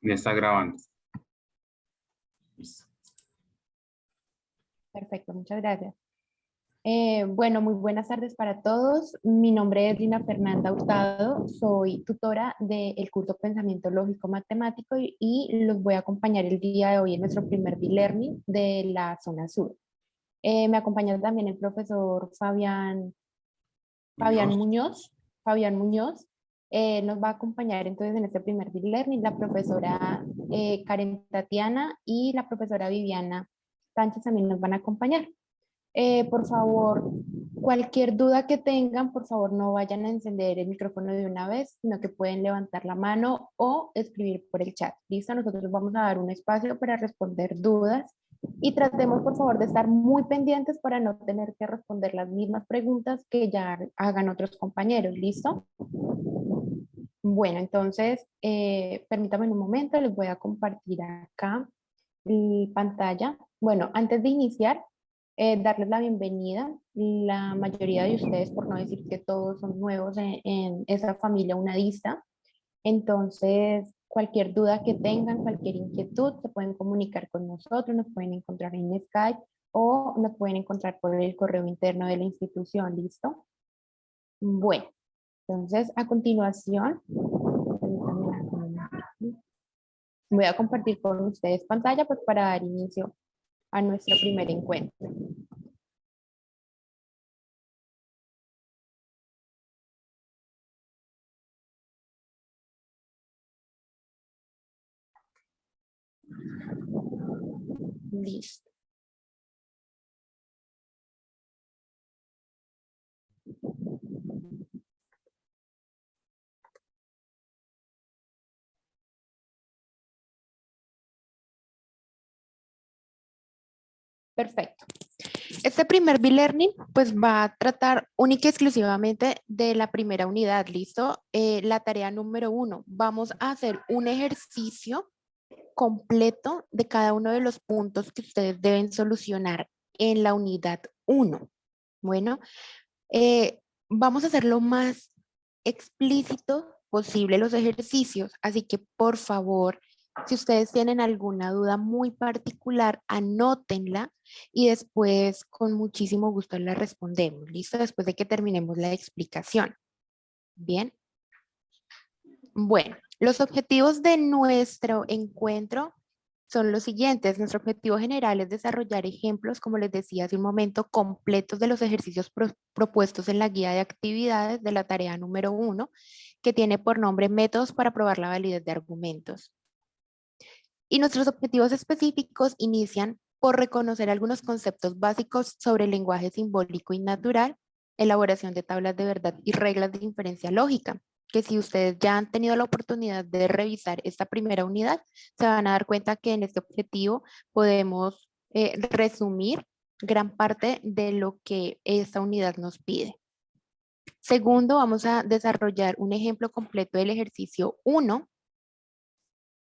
Me está grabando. Listo. Perfecto, muchas gracias. Bueno, muy buenas tardes para todos. Mi nombre es Lina Fernanda Hurtado, soy tutora del curso Pensamiento Lógico Matemático y los voy a acompañar el día de hoy en nuestro primer B-Learning de la zona sur. Me acompaña también el profesor Muñoz. Fabián Muñoz nos va a acompañar entonces en este primer B-Learning la profesora Karen Tatiana y la profesora Viviana Sánchez también nos van a acompañar. Por favor, cualquier duda que tengan, por favor no vayan a encender el micrófono de una vez, sino que pueden levantar la mano o escribir por el chat. ¿Listo? Nosotros vamos a dar un espacio para responder dudas y tratemos por favor de estar muy pendientes para no tener que responder las mismas preguntas que ya hagan otros compañeros. ¿Listo? Bueno, entonces, permítanme un momento, les voy a compartir acá mi pantalla. Bueno, antes de iniciar, darles la bienvenida. La mayoría de ustedes, por no decir que todos, son nuevos en esa familia unadista. Entonces, cualquier duda que tengan, cualquier inquietud, se pueden comunicar con nosotros, nos pueden encontrar en Skype o nos pueden encontrar por el correo interno de la institución. ¿Listo? Bueno, entonces a continuación, voy a compartir con ustedes pantalla pues para dar inicio a nuestro primer encuentro. Listo. Perfecto. Este primer B-Learning pues va a tratar única y exclusivamente de la primera unidad, ¿listo? La tarea número 1. Vamos a hacer un ejercicio completo de cada uno de los puntos que ustedes deben solucionar en la unidad 1. Bueno, vamos a hacer lo más explícito posible los ejercicios, así que por favor, si ustedes tienen alguna duda muy particular, anótenla y después con muchísimo gusto la respondemos, ¿listo? Después de que terminemos la explicación. Bien. Bueno, los objetivos de nuestro encuentro son los siguientes. Nuestro objetivo general es desarrollar ejemplos, como les decía hace un momento, completos de los ejercicios propuestos en la guía de actividades de la tarea número 1, que tiene por nombre Métodos para probar la validez de argumentos. Y nuestros objetivos específicos inician por reconocer algunos conceptos básicos sobre el lenguaje simbólico y natural, elaboración de tablas de verdad y reglas de inferencia lógica, que si ustedes ya han tenido la oportunidad de revisar esta primera unidad, se van a dar cuenta que en este objetivo podemos resumir gran parte de lo que esta unidad nos pide. Segundo, vamos a desarrollar un ejemplo completo del ejercicio 1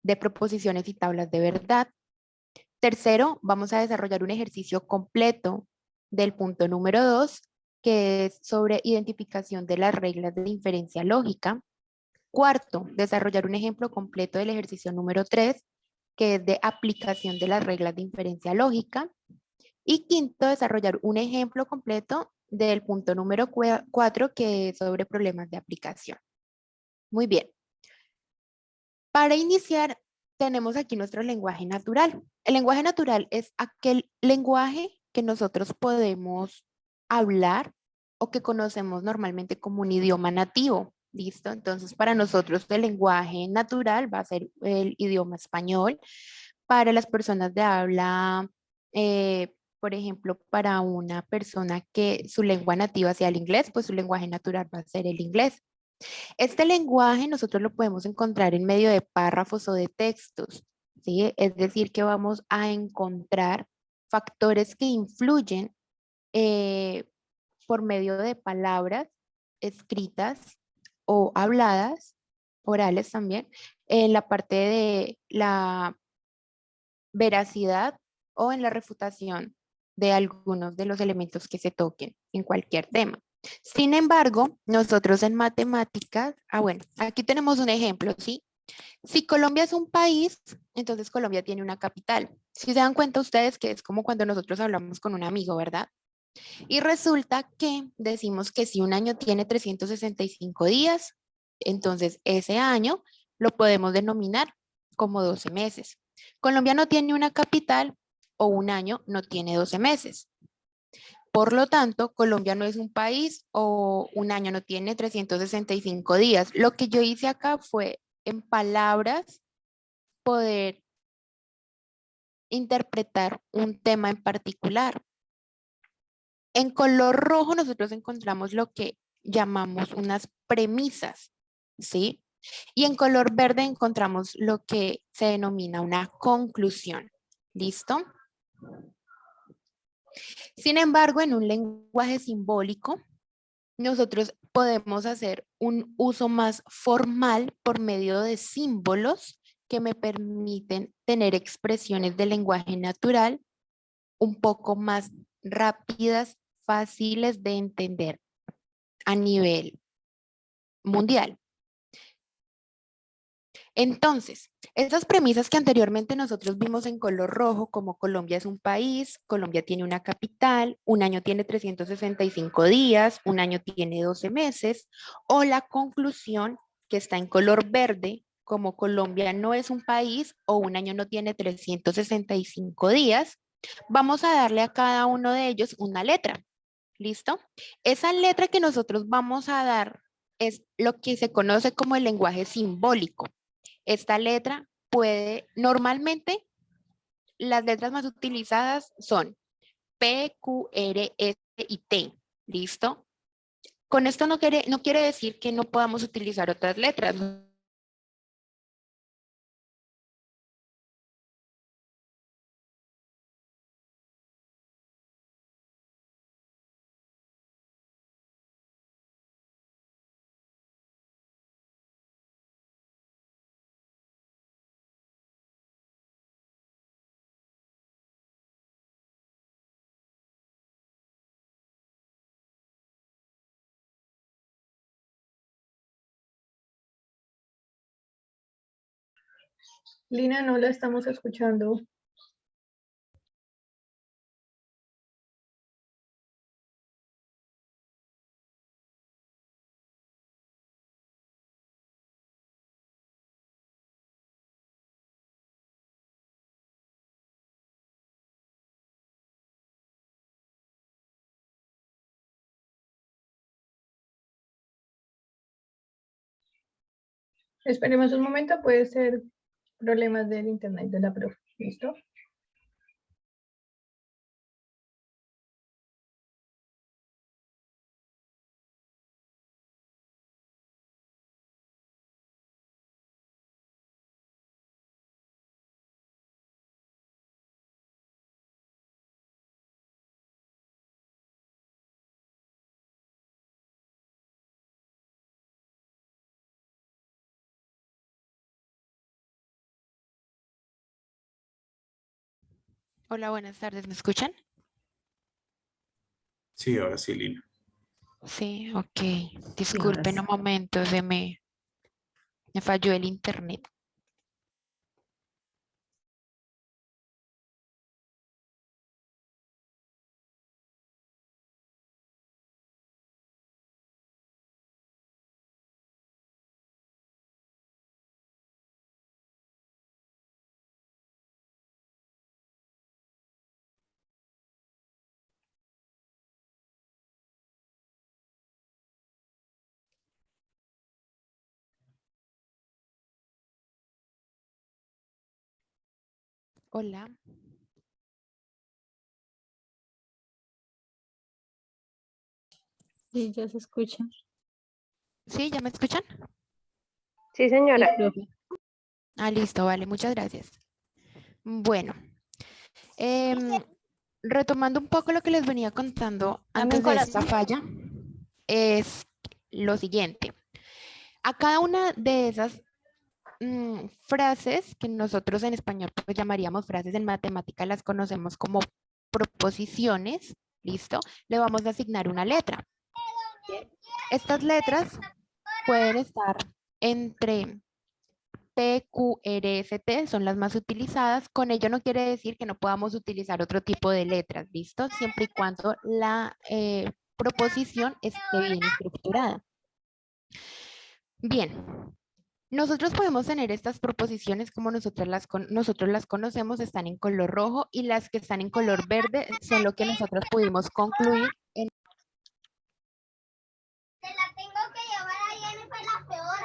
de proposiciones y tablas de verdad. Tercero, vamos a desarrollar un ejercicio completo del punto número 2, que es sobre identificación de las reglas de inferencia lógica. Cuarto, desarrollar un ejemplo completo del ejercicio número 3, que es de aplicación de las reglas de inferencia lógica. Y quinto, desarrollar un ejemplo completo del punto número 4, que es sobre problemas de aplicación. Muy bien. Para iniciar, tenemos aquí nuestro lenguaje natural. El lenguaje natural es aquel lenguaje que nosotros podemos hablar o que conocemos normalmente como un idioma nativo. ¿Listo? Entonces, para nosotros el lenguaje natural va a ser el idioma español. Para las personas de habla, por ejemplo, para una persona que su lengua nativa sea el inglés, pues su lenguaje natural va a ser el inglés. Este lenguaje nosotros lo podemos encontrar en medio de párrafos o de textos, ¿sí? Es decir, que vamos a encontrar factores que influyen por medio de palabras escritas o habladas, orales también, en la parte de la veracidad o en la refutación de algunos de los elementos que se toquen en cualquier tema. Sin embargo, nosotros en matemáticas, bueno, aquí tenemos un ejemplo, ¿sí? Si Colombia es un país, entonces Colombia tiene una capital. Si se dan cuenta ustedes que es como cuando nosotros hablamos con un amigo, ¿verdad? Y resulta que decimos que si un año tiene 365 días, entonces ese año lo podemos denominar como 12 meses. Colombia no tiene una capital o un año no tiene 12 meses. Por lo tanto, Colombia no es un país o un año no tiene 365 días. Lo que yo hice acá fue, en palabras, poder interpretar un tema en particular. En color rojo nosotros encontramos lo que llamamos unas premisas, ¿sí? Y en color verde encontramos lo que se denomina una conclusión. ¿Listo? Sin embargo, en un lenguaje simbólico, nosotros podemos hacer un uso más formal por medio de símbolos que me permiten tener expresiones de lenguaje natural un poco más rápidas, fáciles de entender a nivel mundial. Entonces, esas premisas que anteriormente nosotros vimos en color rojo, como Colombia es un país, Colombia tiene una capital, un año tiene 365 días, un año tiene 12 meses, o la conclusión que está en color verde, como Colombia no es un país o un año no tiene 365 días, vamos a darle a cada uno de ellos una letra. ¿Listo? Esa letra que nosotros vamos a dar es lo que se conoce como el lenguaje simbólico. Esta letra puede, normalmente, las letras más utilizadas son P, Q, R, S y T. ¿Listo? Con esto no quiere decir que no podamos utilizar otras letras. Lina, no la estamos escuchando. Esperemos un momento, puede ser problemas del internet de la profe. ¿Listo? Hola, buenas tardes, ¿me escuchan? Sí, ahora sí, Lina. Sí, ok. Sí, ahora Disculpen sí. un momento, me falló el internet. Hola. Sí, ya se escucha. ¿Sí? ¿Ya me escuchan? Sí, señora. Sí, profe. Ah, listo, vale, muchas gracias. Bueno, em, retomando un poco lo que les venía contando Dame un antes de esta corazón. falla, es lo siguiente. A cada una de esas frases que nosotros en español pues llamaríamos frases, en matemática las conocemos como proposiciones, ¿listo? Le vamos a asignar una letra. Estas letras pueden estar entre T, Q, R, S, T son las más utilizadas. Con ello no quiere decir que no podamos utilizar otro tipo de letras, ¿listo? Siempre y cuando la proposición esté bien estructurada. Bien, nosotros podemos tener estas proposiciones como nosotros las conocemos, están en color rojo, y las que están en color verde son lo que nosotros pudimos concluir en... Te la tengo que llevar ahí en la peor.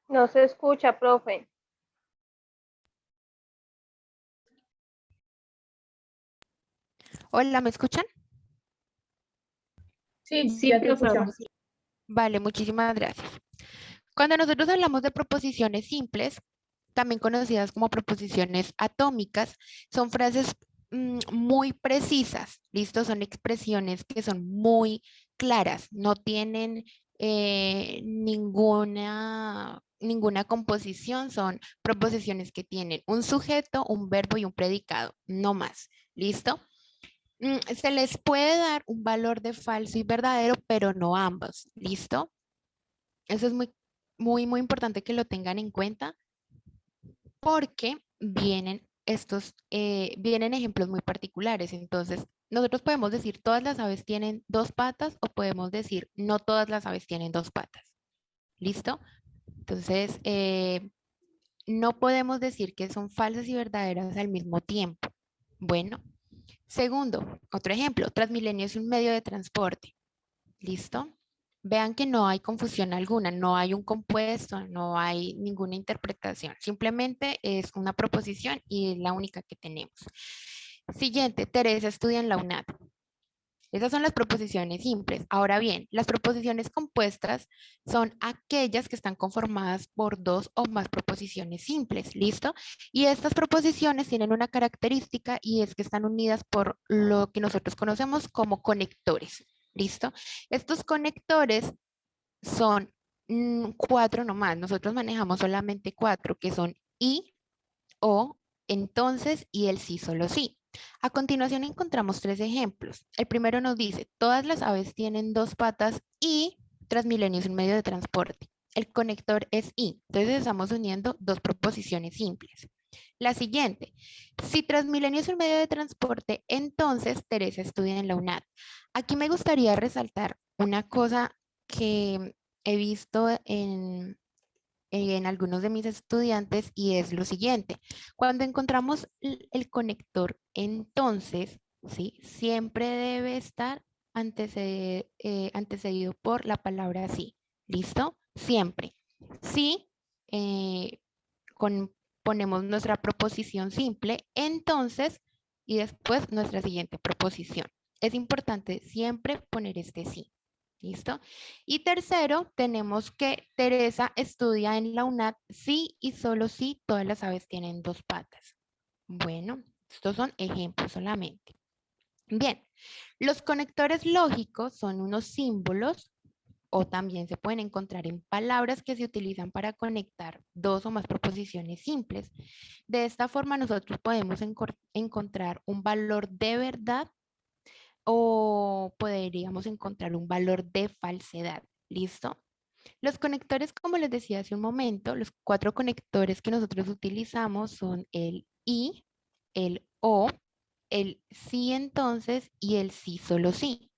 No se escucha, profe. Hola, ¿me escuchan? Sí, Sí, ya te profe. escuchamos. Vale, muchísimas gracias. Cuando nosotros hablamos de proposiciones simples, también conocidas como proposiciones atómicas, son frases muy precisas, ¿listo? Son expresiones que son muy claras, no tienen ninguna composición, son proposiciones que tienen un sujeto, un verbo y un predicado, no más, ¿listo? Se les puede dar un valor de falso y verdadero, pero no ambos, ¿listo? Eso es muy importante que lo tengan en cuenta, porque vienen ejemplos muy particulares. Entonces, nosotros podemos decir todas las aves tienen dos patas, o podemos decir no todas las aves tienen dos patas. ¿Listo? Entonces, no podemos decir que son falsas y verdaderas al mismo tiempo. Bueno, segundo, otro ejemplo, Transmilenio es un medio de transporte. ¿Listo? Vean que no hay confusión alguna, no hay un compuesto, no hay ninguna interpretación. Simplemente es una proposición y es la única que tenemos. Siguiente, Teresa estudia en la UNAD. Esas son las proposiciones simples. Ahora bien, las proposiciones compuestas son aquellas que están conformadas por dos o más proposiciones simples, ¿listo? Y estas proposiciones tienen una característica, y es que están unidas por lo que nosotros conocemos como conectores, ¿listo? Estos conectores son 4 nomás. Nosotros manejamos solamente 4, que son y, o, entonces y el sí, solo sí. A continuación encontramos 3 ejemplos. El primero nos dice, todas las aves tienen dos patas y Transmilenio es un medio de transporte. El conector es y. Entonces estamos uniendo dos proposiciones simples. La siguiente, si Transmilenio es un medio de transporte, entonces Teresa estudia en la UNAD. Aquí me gustaría resaltar una cosa que he visto en algunos de mis estudiantes, y es lo siguiente. Cuando encontramos el conector entonces, ¿sí? Siempre debe estar antecedido por la palabra sí. ¿Listo? Siempre. Sí, ponemos nuestra proposición simple, entonces, y después nuestra siguiente proposición. Es importante siempre poner este sí. ¿Listo? Y tercero, tenemos que Teresa estudia en la UNAD, sí y solo sí todas las aves tienen dos patas. Bueno, estos son ejemplos solamente. Bien, los conectores lógicos son unos símbolos, o también se pueden encontrar en palabras que se utilizan para conectar dos o más proposiciones simples. De esta forma nosotros podemos encontrar un valor de verdad, o podríamos encontrar un valor de falsedad. ¿Listo? Los conectores, como les decía hace un momento, los 4 conectores que nosotros utilizamos son el y, el o, el sí entonces y el sí solo sí.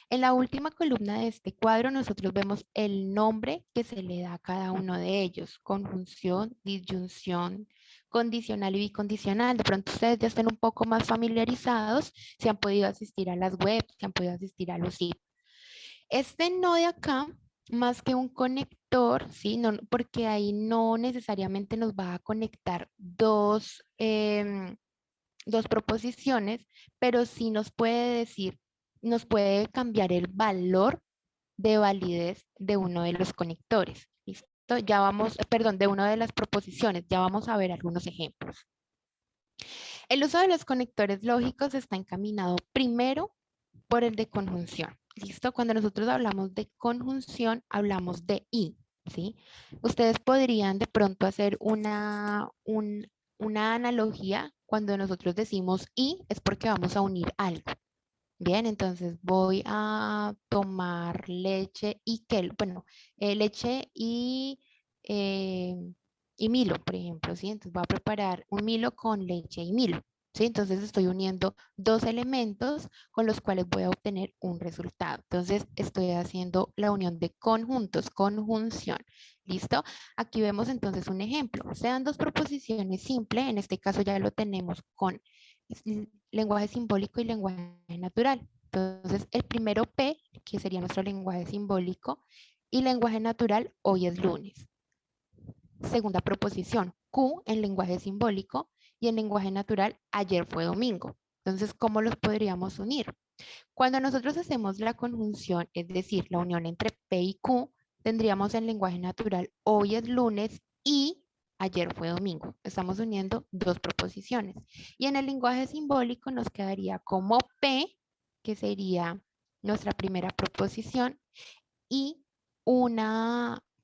En la última columna de este cuadro nosotros vemos el nombre que se le da a cada uno de ellos: conjunción, disyunción, condicional y bicondicional. De pronto ustedes ya están un poco más familiarizados, si han podido asistir a las webs, si han podido asistir a los sitios. Este no de acá, más que un conector, ¿sí? No, porque ahí no necesariamente nos va a conectar dos proposiciones, pero sí nos puede decir, nos puede cambiar el valor de validez de uno de los conectores. ¿Listo? Ya vamos, perdón, de una de las proposiciones. Ya vamos a ver algunos ejemplos. El uso de los conectores lógicos está encaminado primero por el de conjunción. ¿Listo? Cuando nosotros hablamos de conjunción, hablamos de y. ¿sí? Ustedes podrían de pronto hacer una analogía cuando nosotros decimos y es porque vamos a unir algo. Bien, entonces voy a tomar leche y bueno, leche eh, y Milo, por ejemplo, ¿sí? Entonces voy a preparar un Milo con leche y Milo, ¿sí? Entonces estoy uniendo dos elementos con los cuales voy a obtener un resultado. Entonces estoy haciendo la unión de conjuntos, conjunción, ¿listo? Aquí vemos entonces un ejemplo. Sean dos proposiciones simples, en este caso ya lo tenemos con lenguaje simbólico y lenguaje natural. Entonces, el primero P, que sería nuestro lenguaje simbólico, y lenguaje natural, hoy es lunes. Segunda proposición, Q en lenguaje simbólico y en lenguaje natural, ayer fue domingo. Entonces, ¿cómo los podríamos unir? Cuando nosotros hacemos la conjunción, es decir, la unión entre P y Q, tendríamos en lenguaje natural, hoy es lunes y ayer fue domingo. Estamos uniendo dos proposiciones. Y en el lenguaje simbólico nos quedaría como P, que sería nuestra primera proposición, y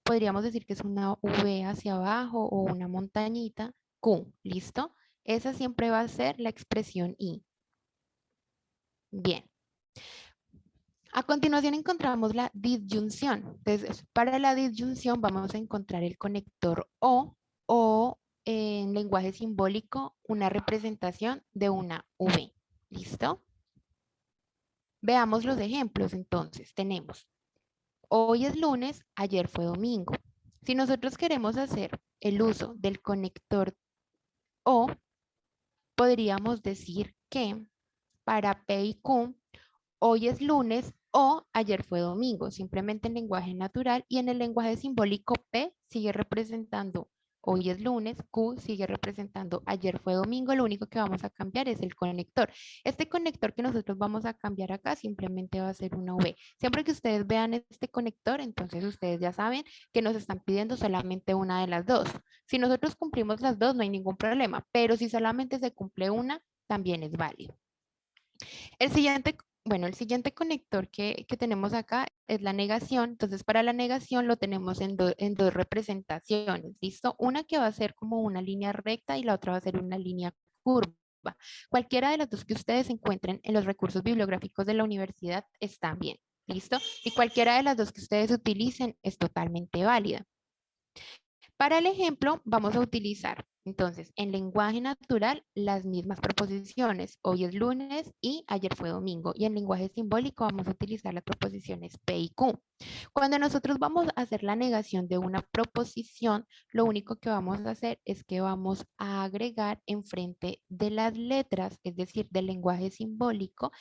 podríamos decir que es una V hacia abajo o una montañita, Q, ¿listo? Esa siempre va a ser la expresión I. Bien. A continuación encontramos la disyunción. Entonces, para la disyunción vamos a encontrar el conector o en lenguaje simbólico una representación de una V. ¿Listo? Veamos los ejemplos entonces. Tenemos, hoy es lunes, ayer fue domingo. Si nosotros queremos hacer el uso del conector o, podríamos decir que para P y Q, hoy es lunes o ayer fue domingo, simplemente en lenguaje natural, y en el lenguaje simbólico P sigue representando hoy es lunes, Q sigue representando ayer fue domingo, lo único que vamos a cambiar es el conector. Este conector que nosotros vamos a cambiar acá simplemente va a ser una V. Siempre que ustedes vean este conector, entonces ustedes ya saben que nos están pidiendo solamente una de las dos. Si nosotros cumplimos las dos, no hay ningún problema, pero si solamente se cumple una, también es válido. El siguiente conector que tenemos acá es la negación. Entonces, para la negación lo tenemos en dos representaciones, ¿listo? Una que va a ser como una línea recta y la otra va a ser una línea curva. Cualquiera de las dos que ustedes encuentren en los recursos bibliográficos de la universidad está bien, ¿listo? Y cualquiera de las dos que ustedes utilicen es totalmente válida. Para el ejemplo, vamos a utilizar, entonces, en lenguaje natural, las mismas proposiciones. Hoy es lunes y ayer fue domingo. Y en lenguaje simbólico vamos a utilizar las proposiciones P y Q. Cuando nosotros vamos a hacer la negación de una proposición, lo único que vamos a hacer es que vamos a agregar enfrente de las letras, es decir, del lenguaje simbólico,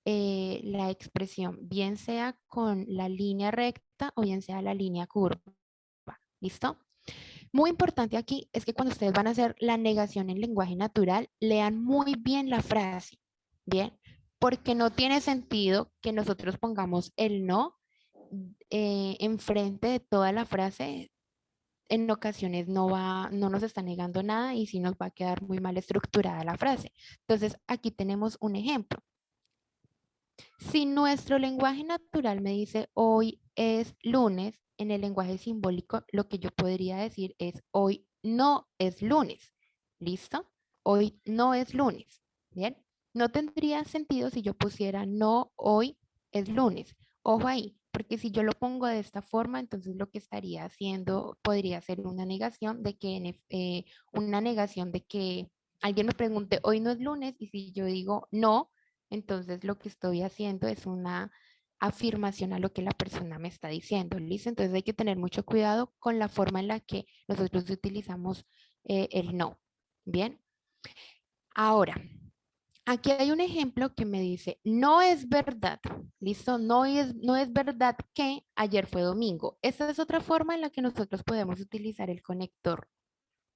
la expresión, bien sea con la línea recta o bien sea la línea curva. ¿Listo? Muy importante aquí es que cuando ustedes van a hacer la negación en lenguaje natural, lean muy bien la frase, ¿bien? Porque no tiene sentido que nosotros pongamos el no enfrente de toda la frase. En ocasiones no nos está negando nada y sí nos va a quedar muy mal estructurada la frase. Entonces, aquí tenemos un ejemplo. Si nuestro lenguaje natural me dice hoy es lunes, en el lenguaje simbólico lo que yo podría decir es hoy no es lunes. ¿Listo? Hoy no es lunes. ¿Bien? No tendría sentido si yo pusiera no hoy es lunes. Ojo ahí, porque si yo lo pongo de esta forma, entonces lo que estaría haciendo podría ser una negación de que alguien me pregunte hoy no es lunes y si yo digo no, entonces lo que estoy haciendo es una afirmación a lo que la persona me está diciendo, ¿listo? Entonces hay que tener mucho cuidado con la forma en la que nosotros utilizamos el no, ¿bien? Ahora, aquí hay un ejemplo que me dice, no es verdad, ¿listo? No es verdad que ayer fue domingo. Esta es otra forma en la que nosotros podemos utilizar el conector,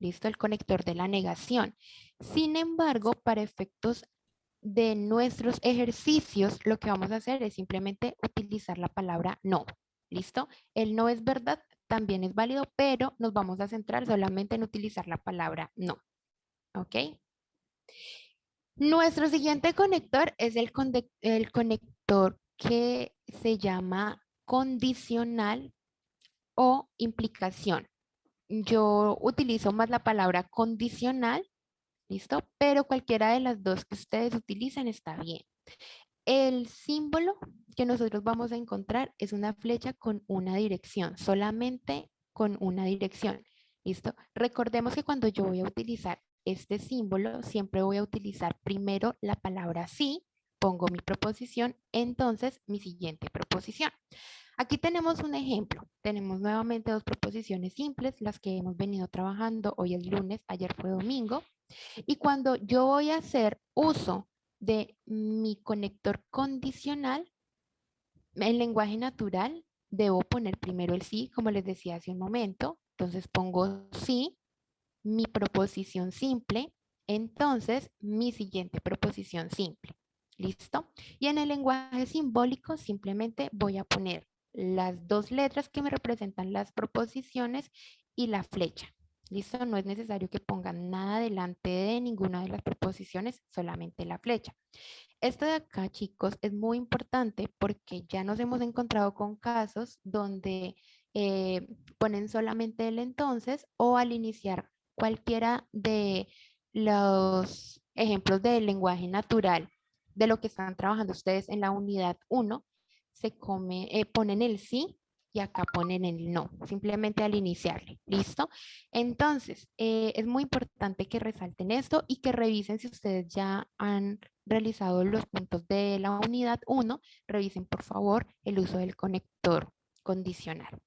¿listo? El conector de la negación. Sin embargo, para efectos de nuestros ejercicios, lo que vamos a hacer es simplemente utilizar la palabra no. ¿Listo? El no es verdad, también es válido, pero nos vamos a centrar solamente en utilizar la palabra no. ¿Ok? Nuestro siguiente conector es el conector que se llama condicional o implicación. Yo utilizo más la palabra condicional, ¿listo? Pero cualquiera de las dos que ustedes utilicen está bien. El símbolo que nosotros vamos a encontrar es una flecha con una dirección, solamente con una dirección. ¿Listo? Recordemos que cuando yo voy a utilizar este símbolo, siempre voy a utilizar primero la palabra sí, pongo mi proposición, entonces mi siguiente proposición. Aquí tenemos un ejemplo. Tenemos nuevamente dos proposiciones simples, las que hemos venido trabajando. Hoy es lunes, ayer fue domingo. Y cuando yo voy a hacer uso de mi conector condicional, en lenguaje natural, debo poner primero el sí, como les decía hace un momento. Entonces pongo sí, mi proposición simple, entonces mi siguiente proposición simple. ¿Listo? Y en el lenguaje simbólico simplemente voy a poner las dos letras que me representan las proposiciones y la flecha. ¿Listo? No es necesario que pongan nada delante de ninguna de las proposiciones, solamente la flecha. Esto de acá, chicos, es muy importante porque ya nos hemos encontrado con casos donde ponen solamente el entonces o al iniciar cualquiera de los ejemplos del lenguaje natural de lo que están trabajando ustedes en la unidad 1, ponen el sí y acá ponen el no, simplemente al iniciarle. ¿Listo? Entonces, es muy importante que resalten esto y que revisen si ustedes ya han realizado los puntos de la unidad 1, revisen por favor el uso del conector condicional.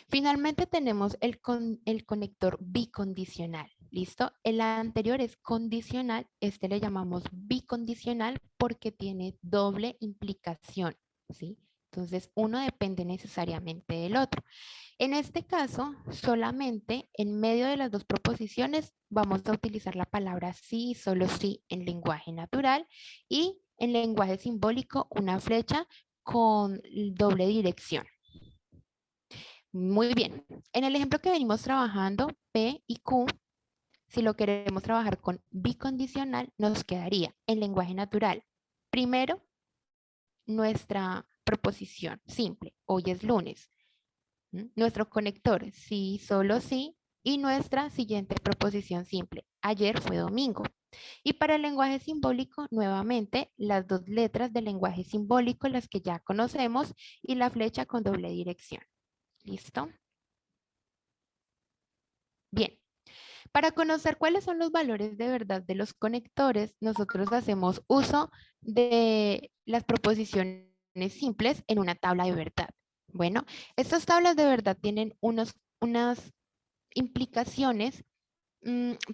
Finalmente tenemos el conector bicondicional. ¿Listo? El anterior es condicional, este le llamamos bicondicional porque tiene doble implicación. ¿Sí? Entonces, uno depende necesariamente del otro. En este caso, solamente en medio de las dos proposiciones vamos a utilizar la palabra sí y solo sí en lenguaje natural y en lenguaje simbólico una flecha con doble dirección. Muy bien. En el ejemplo que venimos trabajando, P y Q, si lo queremos trabajar con bicondicional, nos quedaría en lenguaje natural. Primero, nuestra proposición simple. Hoy es lunes. Nuestro conector, sí, solo sí. Y nuestra siguiente proposición simple. Ayer fue domingo. Y para el lenguaje simbólico, nuevamente, las dos letras del lenguaje simbólico, las que ya conocemos, y la flecha con doble dirección. ¿Listo? Bien. Para conocer cuáles son los valores de verdad de los conectores, nosotros hacemos uso de las proposiciones simples en una tabla de verdad. Bueno, estas tablas de verdad tienen unas implicaciones,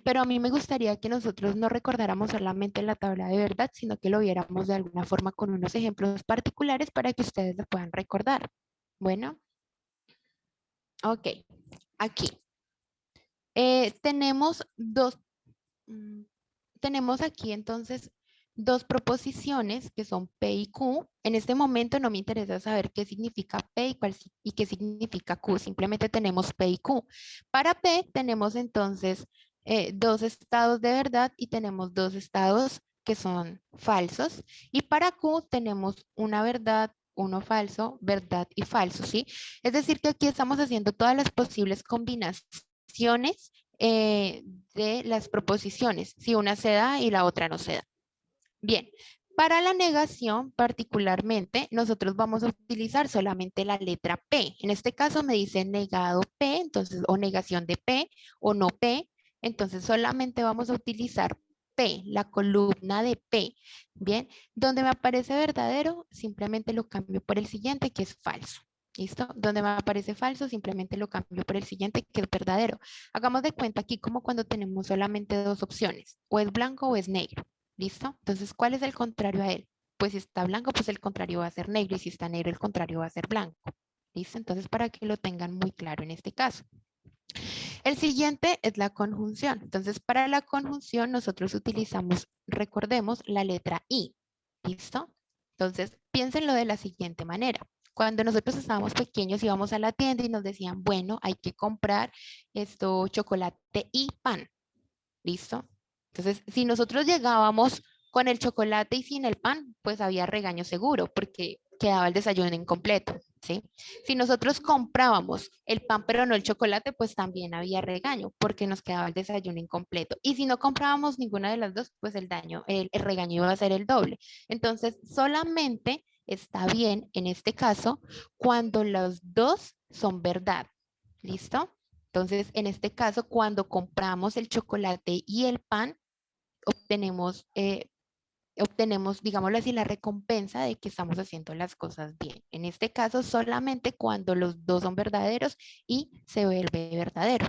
pero a mí me gustaría que nosotros no recordáramos solamente la tabla de verdad, sino que lo viéramos de alguna forma con unos ejemplos particulares para que ustedes lo puedan recordar. Bueno, ok, aquí. Tenemos aquí entonces dos proposiciones que son P y Q. En este momento no me interesa saber qué significa P y qué significa Q. Simplemente tenemos P y Q. Para P tenemos entonces dos estados de verdad y tenemos dos estados que son falsos. Y para Q tenemos una verdad, uno falso, verdad y falso, ¿sí? Es decir, que aquí estamos haciendo todas las posibles combinaciones de las proposiciones, si una se da y la otra no se da. Bien, para la negación particularmente, nosotros vamos a utilizar solamente la letra P. En este caso me dice negado P, entonces, o negación de P, o no P. Entonces solamente vamos a utilizar P, la columna de P. Bien, donde me aparece verdadero, simplemente lo cambio por el siguiente, que es falso. ¿Listo? Donde me aparece falso, simplemente lo cambio por el siguiente, que es verdadero. Hagamos de cuenta aquí como cuando tenemos solamente dos opciones, o es blanco o es negro. ¿Listo? Entonces, ¿cuál es el contrario a él? Pues si está blanco, pues el contrario va a ser negro, y si está negro, el contrario va a ser blanco. ¿Listo? Entonces, para que lo tengan muy claro en este caso. El siguiente es la conjunción. Entonces, para la conjunción, nosotros utilizamos, recordemos, la letra I. ¿Listo? Entonces, piénsenlo de la siguiente manera. Cuando nosotros estábamos pequeños íbamos a la tienda y nos decían, bueno, hay que comprar esto, chocolate y pan. ¿Listo? Entonces, si nosotros llegábamos con el chocolate y sin el pan, pues había regaño seguro, porque quedaba el desayuno incompleto, ¿sí? Si nosotros comprábamos el pan pero no el chocolate, pues también había regaño porque nos quedaba el desayuno incompleto. Y si no comprábamos ninguna de las dos, pues el regaño iba a ser el doble. Entonces, solamente está bien en este caso cuando los dos son verdad. ¿Listo? Entonces, en este caso, cuando compramos el chocolate y el pan, obtenemos, digámoslo así, la recompensa de que estamos haciendo las cosas bien. En este caso, solamente cuando los dos son verdaderos y se vuelve verdadero.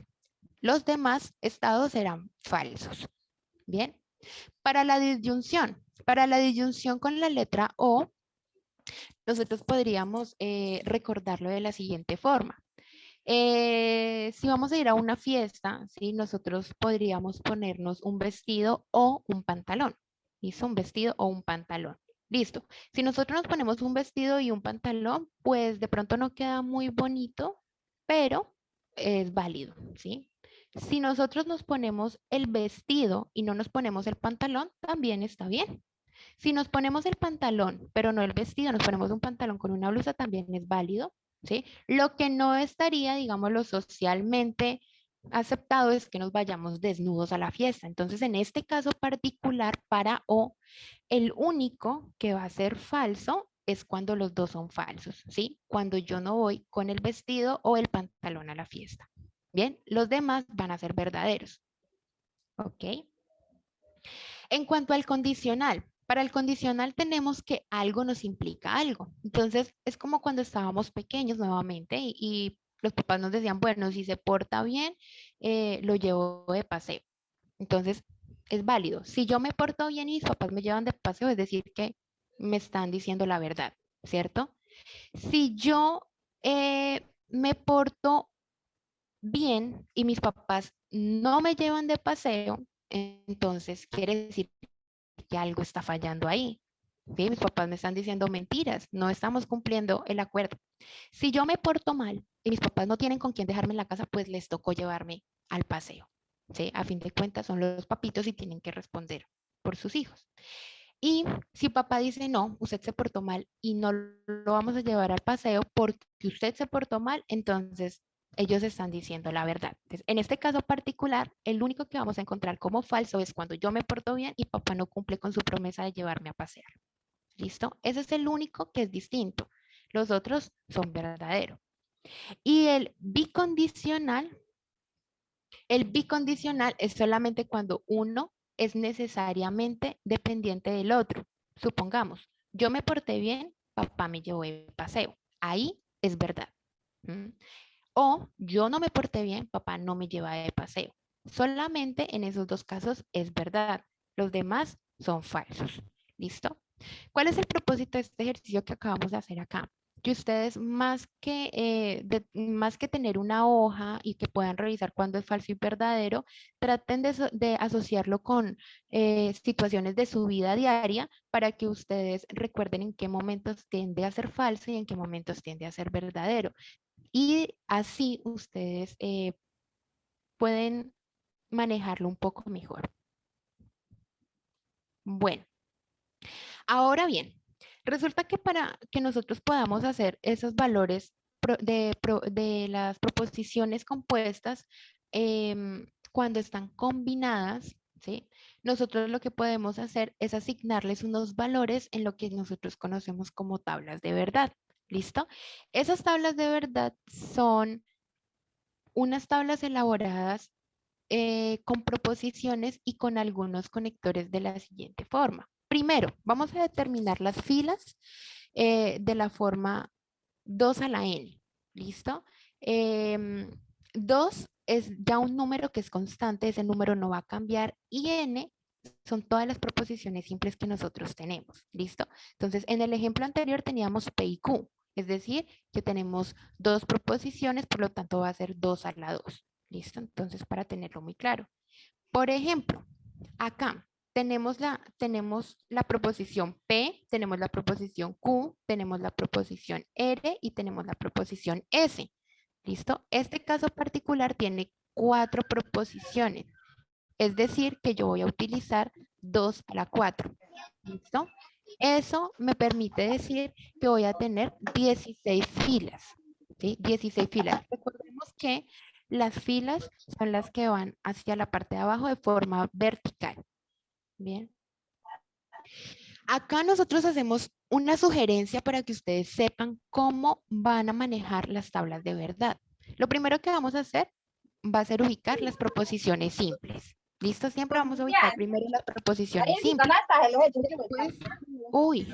Los demás estados serán falsos. Bien. Para la disyunción con la letra O, nosotros podríamos recordarlo de la siguiente forma. Si vamos a ir a una fiesta, ¿sí? Nosotros podríamos ponernos un vestido o un pantalón. ¿Listo? Un vestido o un pantalón. Listo. Si nosotros nos ponemos un vestido y un pantalón, pues de pronto no queda muy bonito, pero es válido, ¿sí? Si nosotros nos ponemos el vestido y no nos ponemos el pantalón, también está bien. Si nos ponemos el pantalón, pero no el vestido, nos ponemos un pantalón con una blusa, también es válido, ¿sí? Lo que no estaría, digámoslo, socialmente aceptado es que nos vayamos desnudos a la fiesta. Entonces, en este caso particular, para O, el único que va a ser falso es cuando los dos son falsos, ¿sí? Cuando yo no voy con el vestido o el pantalón a la fiesta. Bien, los demás van a ser verdaderos. ¿Ok? En cuanto al condicional, para el condicional tenemos que algo nos implica algo. Entonces, es como cuando estábamos pequeños nuevamente y los papás nos decían, bueno, si se porta bien, lo llevo de paseo. Entonces, es válido. Si yo me porto bien y mis papás me llevan de paseo, es decir, que me están diciendo la verdad, ¿cierto? Si yo me porto bien y mis papás no me llevan de paseo, entonces quiere decir que algo está fallando ahí. ¿Sí? Mis papás me están diciendo mentiras, no estamos cumpliendo el acuerdo. Si yo me porto mal y mis papás no tienen con quién dejarme en la casa, pues les tocó llevarme al paseo. ¿Sí? A fin de cuentas son los papitos y tienen que responder por sus hijos. Y si papá dice, no, usted se portó mal y no lo vamos a llevar al paseo porque usted se portó mal, entonces ellos están diciendo la verdad. Entonces, en este caso particular, el único que vamos a encontrar como falso es cuando yo me porto bien y papá no cumple con su promesa de llevarme a pasear. ¿Listo? Ese es el único que es distinto. Los otros son verdaderos. Y el bicondicional es solamente cuando uno es necesariamente dependiente del otro. Supongamos, yo me porté bien, papá me llevó de paseo. Ahí es verdad. ¿Mm? O yo no me porté bien, papá no me lleva de paseo. Solamente en esos dos casos es verdad. Los demás son falsos. ¿Listo? ¿Cuál es el propósito de este ejercicio que acabamos de hacer acá? Que ustedes más que tener una hoja y que puedan revisar cuándo es falso y verdadero, traten de asociarlo con situaciones de su vida diaria para que ustedes recuerden en qué momentos tiende a ser falso y en qué momentos tiende a ser verdadero. Y así ustedes pueden manejarlo un poco mejor. Bueno, ahora bien, resulta que para que nosotros podamos hacer esos valores de las proposiciones compuestas, cuando están combinadas, ¿sí? Nosotros lo que podemos hacer es asignarles unos valores en lo que nosotros conocemos como tablas de verdad. ¿Listo? Esas tablas de verdad son unas tablas elaboradas con proposiciones y con algunos conectores de la siguiente forma. Primero, vamos a determinar las filas de la forma 2 a la n. ¿Listo? 2 es ya un número que es constante, ese número no va a cambiar, y n son todas las proposiciones simples que nosotros tenemos. ¿Listo? Entonces, en el ejemplo anterior teníamos P y Q, es decir, que tenemos dos proposiciones, por lo tanto va a ser 2 a la 2. ¿Listo? Entonces, para tenerlo muy claro. Por ejemplo, acá tenemos la proposición P, tenemos la proposición Q, tenemos la proposición R y tenemos la proposición S. ¿Listo? Este caso particular tiene 4 proposiciones. Es decir, que yo voy a utilizar 2 a la 4. ¿Listo? Eso me permite decir que voy a tener 16 filas, ¿sí? 16 filas. Recordemos que las filas son las que van hacia la parte de abajo de forma vertical. Bien. Acá nosotros hacemos una sugerencia para que ustedes sepan cómo van a manejar las tablas de verdad. Lo primero que vamos a hacer va a ser ubicar las proposiciones simples. ¿Listo? Siempre vamos a ubicar primero las proposiciones simples. Después, uy,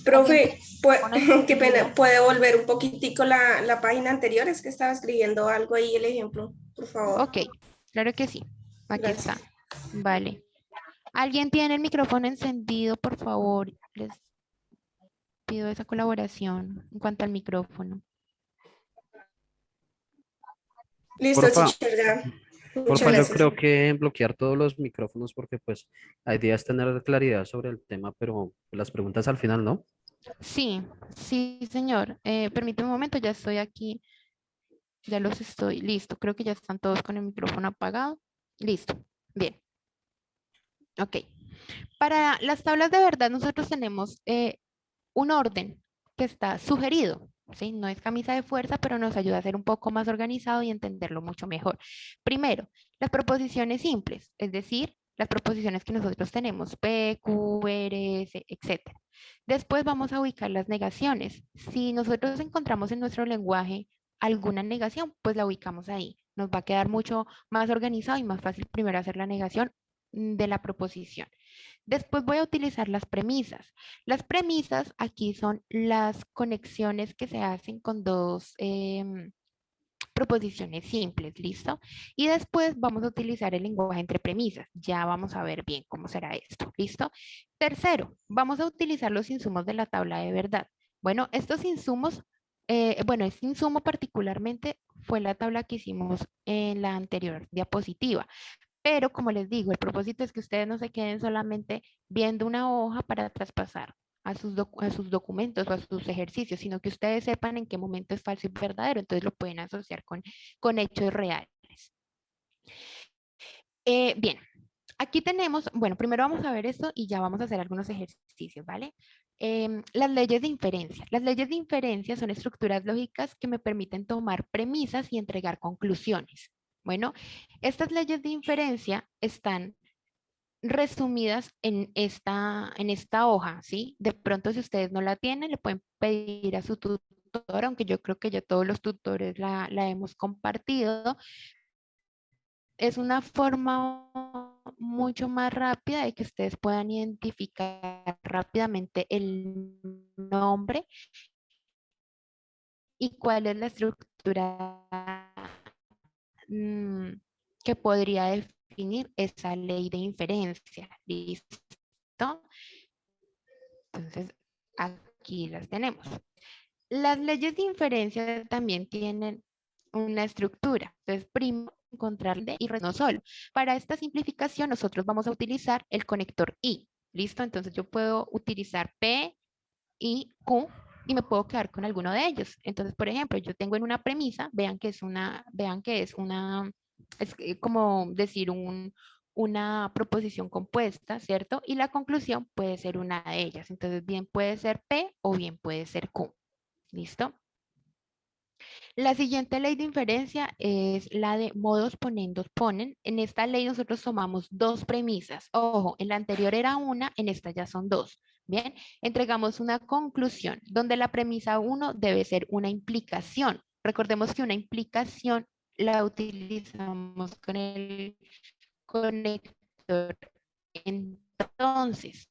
Profe, alguien qué pena, ¿puede volver un poquitico la página anterior? Es que estaba escribiendo algo ahí, el ejemplo, por favor. ok, claro que sí. Aquí está. Gracias. Vale. ¿Alguien tiene el micrófono encendido, por favor? Les pido esa colaboración en cuanto al micrófono. Listo, Porfa, teacher, ya. Muchas porfa, yo gracias. creo que bloquear todos los micrófonos porque pues la idea es tener claridad sobre el tema, pero las preguntas al final, ¿no? Sí, sí, señor. Permíteme un momento, ya estoy aquí. Ya los estoy. Listo. Creo que ya están todos con el micrófono apagado. Listo. Bien. Ok. Para las tablas de verdad, nosotros tenemos un orden que está sugerido. ¿Sí? No es camisa de fuerza, pero nos ayuda a ser un poco más organizado y entenderlo mucho mejor. Primero, las proposiciones simples, es decir, las proposiciones que nosotros tenemos, P, Q, R, S, etc. Después vamos a ubicar las negaciones. Si nosotros encontramos en nuestro lenguaje alguna negación, pues la ubicamos ahí. Nos va a quedar mucho más organizado y más fácil primero hacer la negación de la proposición. Después voy a utilizar las premisas. Las premisas aquí son las conexiones que se hacen con dos proposiciones simples, ¿listo? Y después vamos a utilizar el lenguaje entre premisas. Ya vamos a ver bien cómo será esto, ¿listo? Tercero, vamos a utilizar los insumos de la tabla de verdad. Bueno, estos insumos, este insumo particularmente fue la tabla que hicimos en la anterior diapositiva. Pero como les digo, el propósito es que ustedes no se queden solamente viendo una hoja para traspasar a sus documentos o a sus ejercicios, sino que ustedes sepan en qué momento es falso y verdadero. Entonces lo pueden asociar con hechos reales. Bien, aquí tenemos, bueno, primero vamos a ver esto y ya vamos a hacer algunos ejercicios, ¿vale? Las leyes de inferencia. Las leyes de inferencia son estructuras lógicas que me permiten tomar premisas y entregar conclusiones. Bueno, estas leyes de inferencia están resumidas en esta hoja, ¿sí? De pronto, si ustedes no la tienen, le pueden pedir a su tutor, aunque yo creo que ya todos los tutores la hemos compartido. Es una forma mucho más rápida de que ustedes puedan identificar rápidamente el nombre y cuál es la estructura que podría definir esa ley de inferencia. ¿Listo? Entonces, aquí las tenemos. Las leyes de inferencia también tienen una estructura. Entonces, primero encontrar y no solo. Para esta simplificación, nosotros vamos a utilizar el conector I. ¿Listo? Entonces, yo puedo utilizar P, I, Q y me puedo quedar con alguno de ellos. Entonces, por ejemplo, yo tengo en una premisa, vean que es como decir una proposición compuesta, ¿cierto? Y la conclusión puede ser una de ellas. Entonces, bien puede ser P o bien puede ser Q. ¿Listo? La siguiente ley de inferencia es la de modos ponendos ponen. En esta ley nosotros tomamos dos premisas. Ojo, en la anterior era una, en esta ya son dos. Bien, entregamos una conclusión donde la premisa 1 debe ser una implicación. Recordemos que una implicación la utilizamos con el conector. Entonces,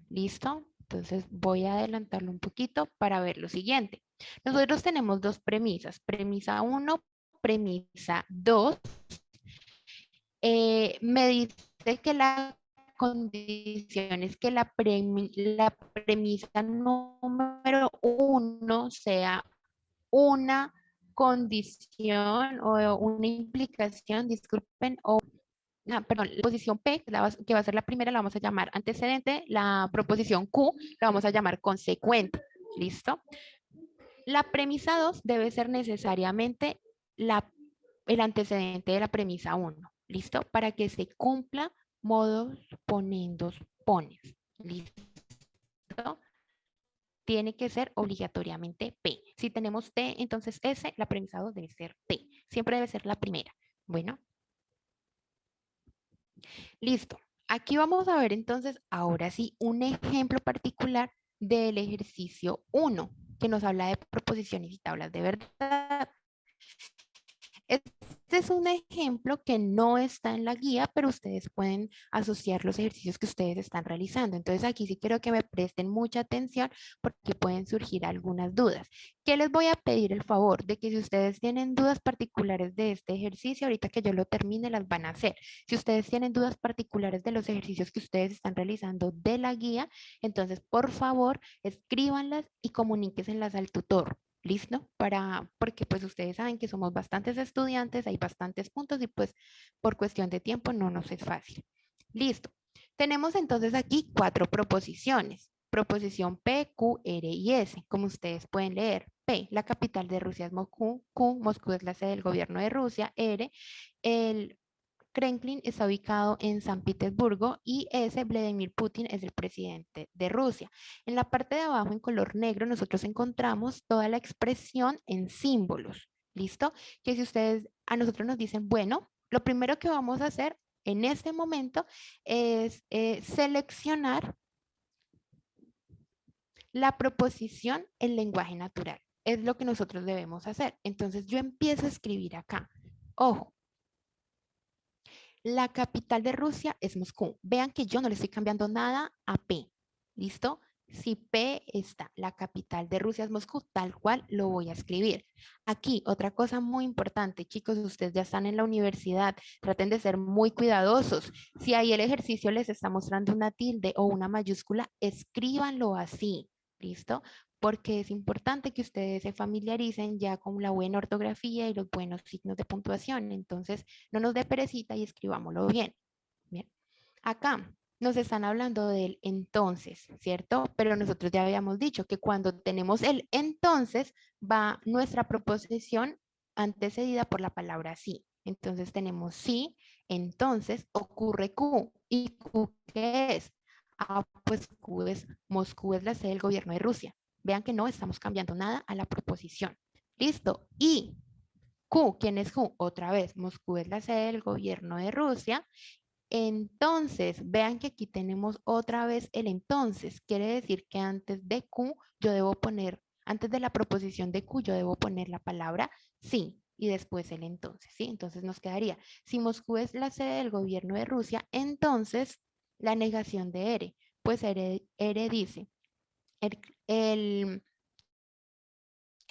¿listo? Entonces voy a adelantarlo un poquito para ver lo siguiente. Nosotros tenemos dos premisas, premisa 1, premisa 2. Me dice que la condición es que la premisa número 1 sea una condición o una implicación, disculpen, perdón, la posición P, que va a ser la primera, la vamos a llamar antecedente, la proposición Q la vamos a llamar consecuente. ¿Listo? La premisa 2 debe ser necesariamente el antecedente de la premisa 1. ¿Listo? Para que se cumpla modos ponendos pones. ¿Listo? ¿Listo? Tiene que ser obligatoriamente P. Si tenemos T, entonces S, la premisa 2 debe ser T. Siempre debe ser la primera. Bueno. Listo. Aquí vamos a ver entonces, ahora sí, un ejemplo particular del ejercicio 1, que nos habla de proposiciones y tablas de verdad. Este es un ejemplo que no está en la guía, pero ustedes pueden asociar los ejercicios que ustedes están realizando. Entonces aquí sí quiero que me presten mucha atención porque pueden surgir algunas dudas. ¿Qué les voy a pedir el favor? De que si ustedes tienen dudas particulares de este ejercicio, ahorita que yo lo termine, las van a hacer. Si ustedes tienen dudas particulares de los ejercicios que ustedes están realizando de la guía, entonces por favor escríbanlas y comuníquenlas al tutor. ¿Listo? Porque pues ustedes saben que somos bastantes estudiantes, hay bastantes puntos y pues por cuestión de tiempo no nos es fácil. Listo. Tenemos entonces aquí 4 proposiciones. Proposición P, Q, R y S. Como ustedes pueden leer, P, la capital de Rusia es Moscú. Q, Moscú es la sede del gobierno de Rusia. R, el Kremlin está ubicado en San Petersburgo y ese Vladimir Putin es el presidente de Rusia. En la parte de abajo en color negro nosotros encontramos toda la expresión en símbolos. ¿Listo? Que si ustedes a nosotros nos dicen, bueno, lo primero que vamos a hacer en este momento es seleccionar la proposición en lenguaje natural. Es lo que nosotros debemos hacer. Entonces yo empiezo a escribir acá. Ojo, la capital de Rusia es Moscú. Vean que yo no le estoy cambiando nada a P. ¿Listo? Si P está, la capital de Rusia es Moscú, tal cual lo voy a escribir. Aquí, otra cosa muy importante, chicos, ustedes ya están en la universidad, traten de ser muy cuidadosos. Si ahí el ejercicio les está mostrando una tilde o una mayúscula, escríbanlo así. ¿Listo? Porque es importante que ustedes se familiaricen ya con la buena ortografía y los buenos signos de puntuación. Entonces, no nos dé perecita y escribámoslo bien. Bien. Acá nos están hablando del entonces, ¿cierto? Pero nosotros ya habíamos dicho que cuando tenemos el entonces, va nuestra proposición antecedida por la palabra sí. Entonces tenemos sí, entonces ocurre Q. ¿Y Q qué es? Ah, pues Q es, Moscú es la sede del gobierno de Rusia. Vean que no estamos cambiando nada a la proposición. Listo. Y Q, ¿quién es Q? Otra vez, Moscú es la sede del gobierno de Rusia. Entonces, vean que aquí tenemos otra vez el entonces. Quiere decir que antes de Q yo debo poner, antes de la proposición de Q yo debo poner la palabra sí y después el entonces, ¿sí? Entonces nos quedaría, si Moscú es la sede del gobierno de Rusia, entonces la negación de R. Pues R dice, el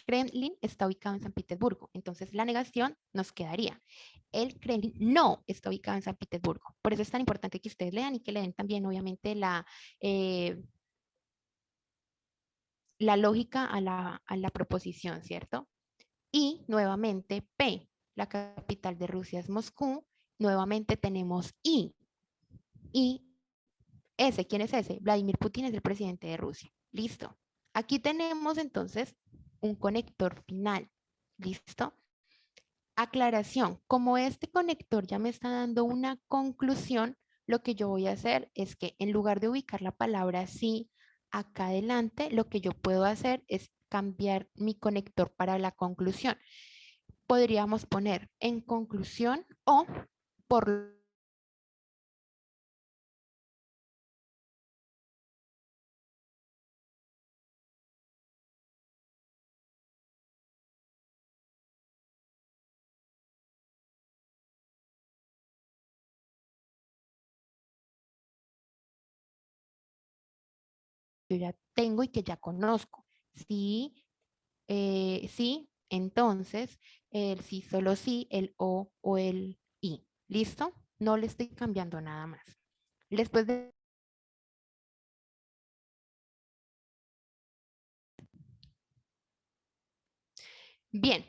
Kremlin está ubicado en San Petersburgo. Entonces la negación nos quedaría. El Kremlin no está ubicado en San Petersburgo. Por eso es tan importante que ustedes lean y que le den también, obviamente, la lógica a la proposición, ¿cierto? Y nuevamente P, la capital de Rusia es Moscú. Nuevamente tenemos I. Y S, ¿quién es ese? Vladimir Putin es el presidente de Rusia. Listo. Aquí tenemos entonces un conector final. ¿Listo? Aclaración, como este conector ya me está dando una conclusión, lo que yo voy a hacer es que en lugar de ubicar la palabra sí acá adelante, lo que yo puedo hacer es cambiar mi conector para la conclusión. Podríamos poner en conclusión o por yo ya tengo y que ya conozco. Sí, sí, entonces el sí, solo sí, el o el y. ¿Listo? No le estoy cambiando nada más. Después de... Bien,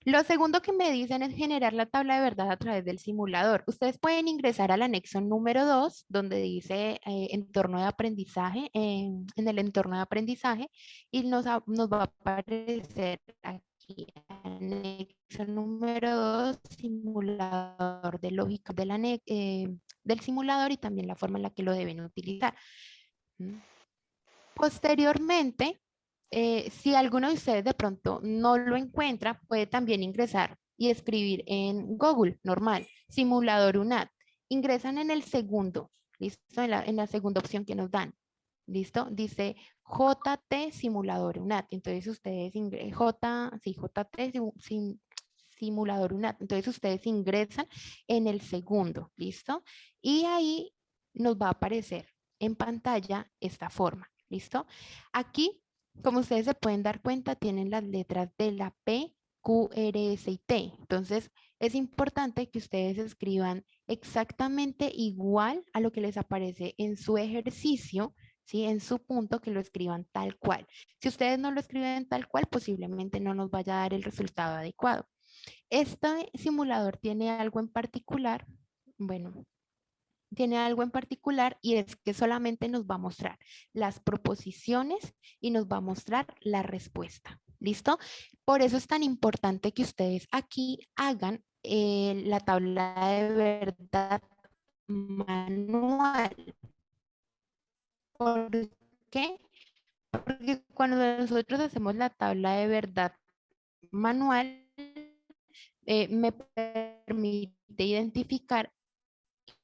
lo segundo que me dicen es generar la tabla de verdad a través del simulador. Ustedes pueden ingresar al anexo número 2, donde dice entorno de aprendizaje, en el entorno de aprendizaje, y nos va a aparecer aquí, anexo número 2, simulador de lógica del simulador y también la forma en la que lo deben utilizar. ¿Mm? Posteriormente, si alguno de ustedes de pronto no lo encuentra, puede también ingresar y escribir en Google, normal, simulador UNAT. Ingresan en el segundo, ¿listo? En la segunda opción que nos dan, ¿listo? Dice JT simulador UNAT. Entonces ustedes, JT simulador UNAT. Entonces ustedes ingresan en el segundo, ¿listo? Y ahí nos va a aparecer en pantalla esta forma, ¿listo? Aquí, como ustedes se pueden dar cuenta, tienen las letras de la P, Q, R, S y T. Entonces, es importante que ustedes escriban exactamente igual a lo que les aparece en su ejercicio, ¿sí? En su punto, que lo escriban tal cual. Si ustedes no lo escriben tal cual, posiblemente no nos vaya a dar el resultado adecuado. Este simulador tiene algo en particular, bueno, tiene algo en particular y es que solamente nos va a mostrar las proposiciones y nos va a mostrar la respuesta. ¿Listo? Por eso es tan importante que ustedes aquí hagan la tabla de verdad manual. ¿Por qué? Porque cuando nosotros hacemos la tabla de verdad manual, me permite identificar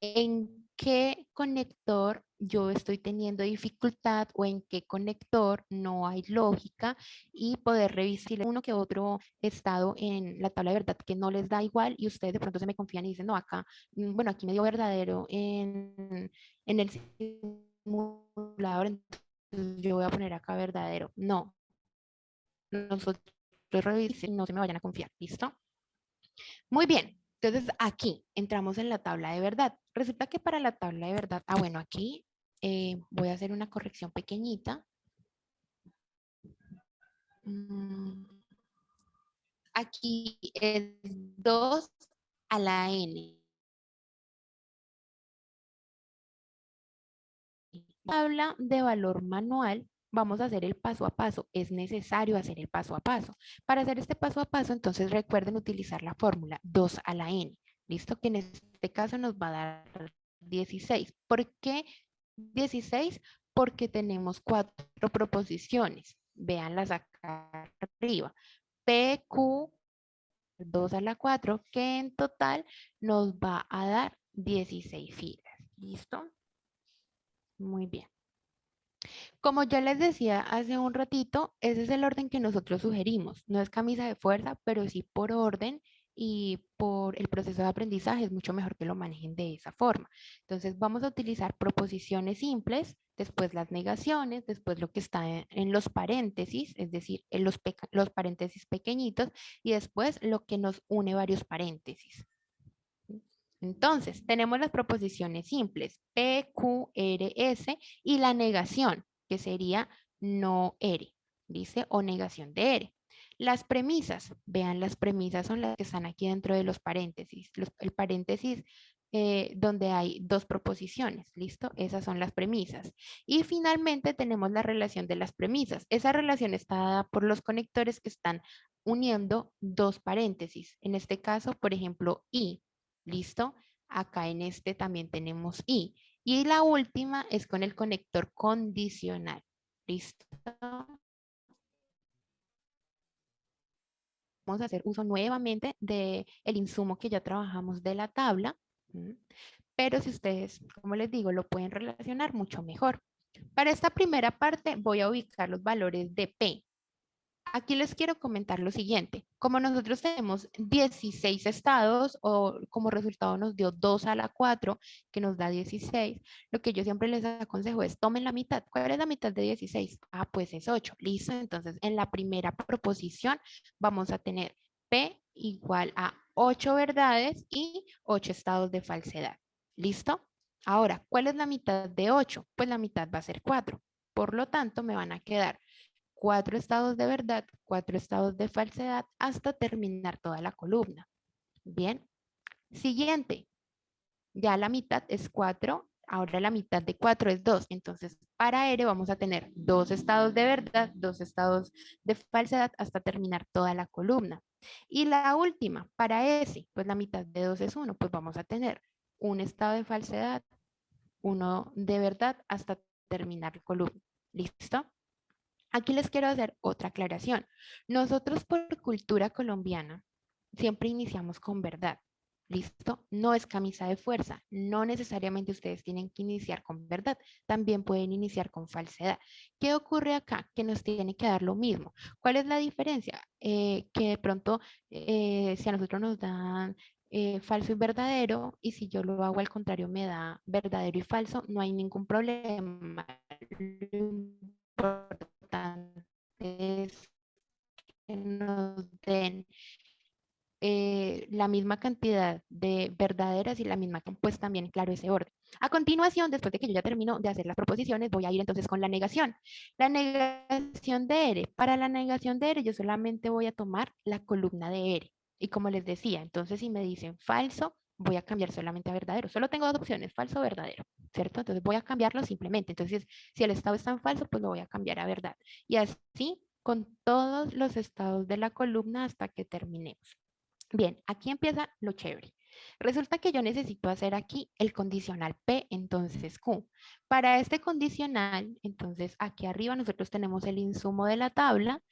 en qué conector yo estoy teniendo dificultad o en qué conector no hay lógica y poder revisar uno que otro estado en la tabla de verdad que no les da igual y ustedes de pronto se me confían y dicen, no, acá, bueno, aquí me dio verdadero en el simulador, entonces yo voy a poner acá verdadero. No, nosotros revisamos y no se me vayan a confiar, ¿listo? Muy bien, entonces aquí entramos en la tabla de verdad. Resulta que para la tabla de verdad, bueno, aquí voy a hacer una corrección pequeñita. Aquí es 2 a la n. Tabla de valor manual, vamos a hacer el paso a paso. Es necesario hacer el paso a paso. Para hacer este paso a paso, entonces recuerden utilizar la fórmula 2 a la n. ¿Listo? Que en este caso nos va a dar 16. ¿Por qué 16? Porque tenemos 4 proposiciones. Véanlas acá arriba. PQ 2 a la 4, que en total nos va a dar 16 filas. ¿Listo? Muy bien. Como ya les decía hace un ratito, ese es el orden que nosotros sugerimos. No es camisa de fuerza, pero sí por orden y por el proceso de aprendizaje es mucho mejor que lo manejen de esa forma. Entonces vamos a utilizar proposiciones simples, después las negaciones, después lo que está en los paréntesis, es decir, en los paréntesis pequeñitos y después lo que nos une varios paréntesis. Entonces, tenemos las proposiciones simples, P, Q, R, S y la negación, que sería no R, dice, o negación de R. Las premisas, vean, las premisas son las que están aquí dentro de los paréntesis. El paréntesis donde hay 2 proposiciones, ¿listo? Esas son las premisas. Y finalmente tenemos la relación de las premisas. Esa relación está dada por los conectores que están uniendo 2 paréntesis. En este caso, por ejemplo, y. ¿Listo? Acá en este también tenemos y. Y la última es con el conector condicional. ¿Listo? Vamos a hacer uso nuevamente del insumo que ya trabajamos de la tabla. Pero si ustedes, como les digo, lo pueden relacionar mucho mejor. Para esta primera parte voy a ubicar los valores de P. Aquí les quiero comentar lo siguiente. Como nosotros tenemos 16 estados o como resultado nos dio 2 a la 4, que nos da 16, lo que yo siempre les aconsejo es tomen la mitad. ¿Cuál es la mitad de 16? Pues es 8. Listo. Entonces, en la primera proposición vamos a tener P igual a 8 verdades y 8 estados de falsedad. ¿Listo? Ahora, ¿cuál es la mitad de 8? Pues la mitad va a ser 4. Por lo tanto, me van a quedar 4 estados de verdad, 4 estados de falsedad hasta terminar toda la columna. Bien. Siguiente. Ya la mitad es 4. Ahora la mitad de 4 es 2. Entonces, para R vamos a tener 2 estados de verdad, 2 estados de falsedad hasta terminar toda la columna. Y la última, para S, pues la mitad de 2 es 1. Pues vamos a tener un estado de falsedad, uno de verdad hasta terminar la columna. ¿Listo? Aquí les quiero hacer otra aclaración. Nosotros por cultura colombiana siempre iniciamos con verdad. ¿Listo? No es camisa de fuerza. No necesariamente ustedes tienen que iniciar con verdad. También pueden iniciar con falsedad. ¿Qué ocurre acá? Que nos tiene que dar lo mismo. ¿Cuál es la diferencia? Que de pronto, si a nosotros nos dan falso y verdadero, y si yo lo hago al contrario me da verdadero y falso, no hay ningún problema. Lo importante es que nos den la misma cantidad de verdaderas y la misma, pues también, claro, ese orden. A continuación, después de que yo ya termino de hacer las proposiciones, voy a ir entonces con la negación. La negación de R. Para la negación de R, yo solamente voy a tomar la columna de R. Y como les decía, entonces si me dicen falso, voy a cambiar solamente a verdadero. Solo tengo dos opciones, falso o verdadero, ¿cierto? Entonces voy a cambiarlo simplemente. Entonces, si el estado está en falso, pues lo voy a cambiar a verdad. Y así con todos los estados de la columna hasta que terminemos. Bien, aquí empieza lo chévere. Resulta que yo necesito hacer aquí el condicional P, entonces Q. Para este condicional, entonces aquí arriba nosotros tenemos el insumo de la tabla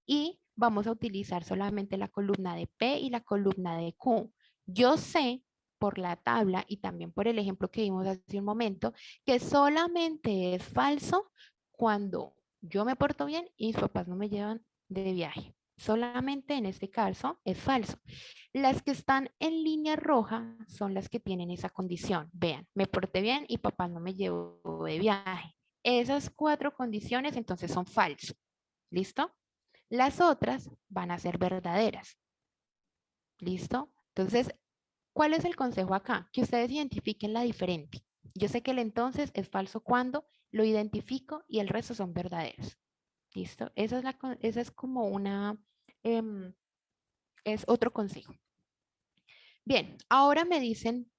y vamos a utilizar solamente la columna de P y la columna de Q. Yo sé por la tabla y también por el ejemplo que vimos hace un momento que solamente es falso cuando yo me porto bien y mis papás no me llevan de viaje. Solamente en este caso es falso. Las que están en línea roja son las que tienen esa condición. Vean, me porté bien y papá no me llevó de viaje. Esas 4 condiciones entonces son falsos. ¿Listo? Las otras van a ser verdaderas. ¿Listo? Entonces, ¿cuál es el consejo acá? Que ustedes identifiquen la diferente. Yo sé que el entonces es falso cuando lo identifico y el resto son verdaderos. ¿Listo? Esa es como una, es otro consejo. Bien, ahora me dicen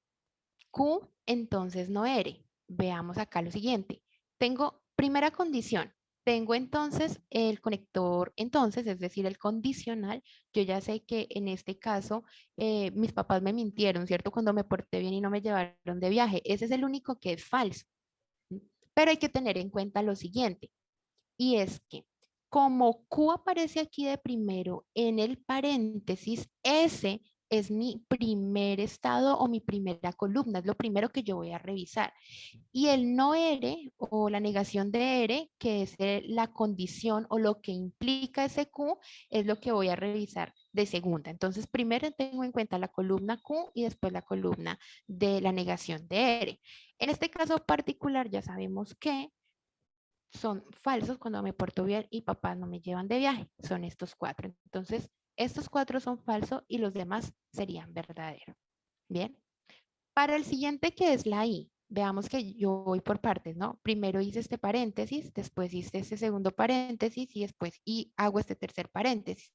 Q, entonces no R. Veamos acá lo siguiente. Tengo primera condición. Tengo entonces el conector entonces, es decir, el condicional. Yo ya sé que en este caso mis papás me mintieron, ¿cierto? Cuando me porté bien y no me llevaron de viaje. Ese es el único que es falso. Pero hay que tener en cuenta lo siguiente. Y es que como Q aparece aquí de primero en el paréntesis, S es mi primer estado o mi primera columna, es lo primero que yo voy a revisar. Y el no R o la negación de R, que es la condición o lo que implica ese Q, es lo que voy a revisar de segunda. Entonces, primero tengo en cuenta la columna Q y después la columna de la negación de R. En este caso particular ya sabemos que son falsos cuando me porto bien y papás no me llevan de viaje. Son estos 4. Entonces, estos 4 son falsos y los demás serían verdaderos. Bien. Para el siguiente que es la I, veamos que yo voy por partes, ¿no? Primero hice este paréntesis, después hice este segundo paréntesis y después hago este tercer paréntesis.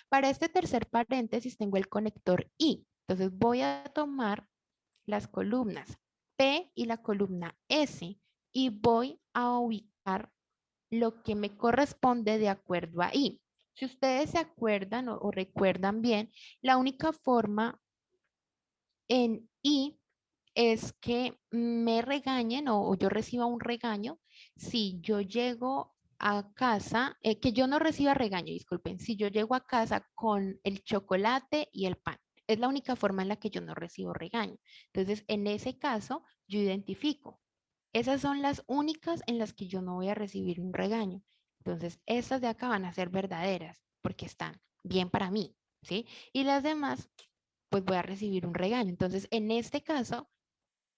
Para este tercer paréntesis tengo el conector I. Entonces voy a tomar las columnas P y la columna S y voy a ubicar lo que me corresponde de acuerdo a I. Si ustedes se acuerdan o recuerdan bien, la única forma en I es que me regañen o yo reciba un regaño si yo llego a casa, que yo no reciba regaño, disculpen, si yo llego a casa con el chocolate y el pan. Es la única forma en la que yo no recibo regaño. Entonces, en ese caso, yo identifico. Esas son las únicas en las que yo no voy a recibir un regaño. Entonces, estas de acá van a ser verdaderas porque están bien para mí, ¿sí? Y las demás, pues voy a recibir un regaño. Entonces, en este caso,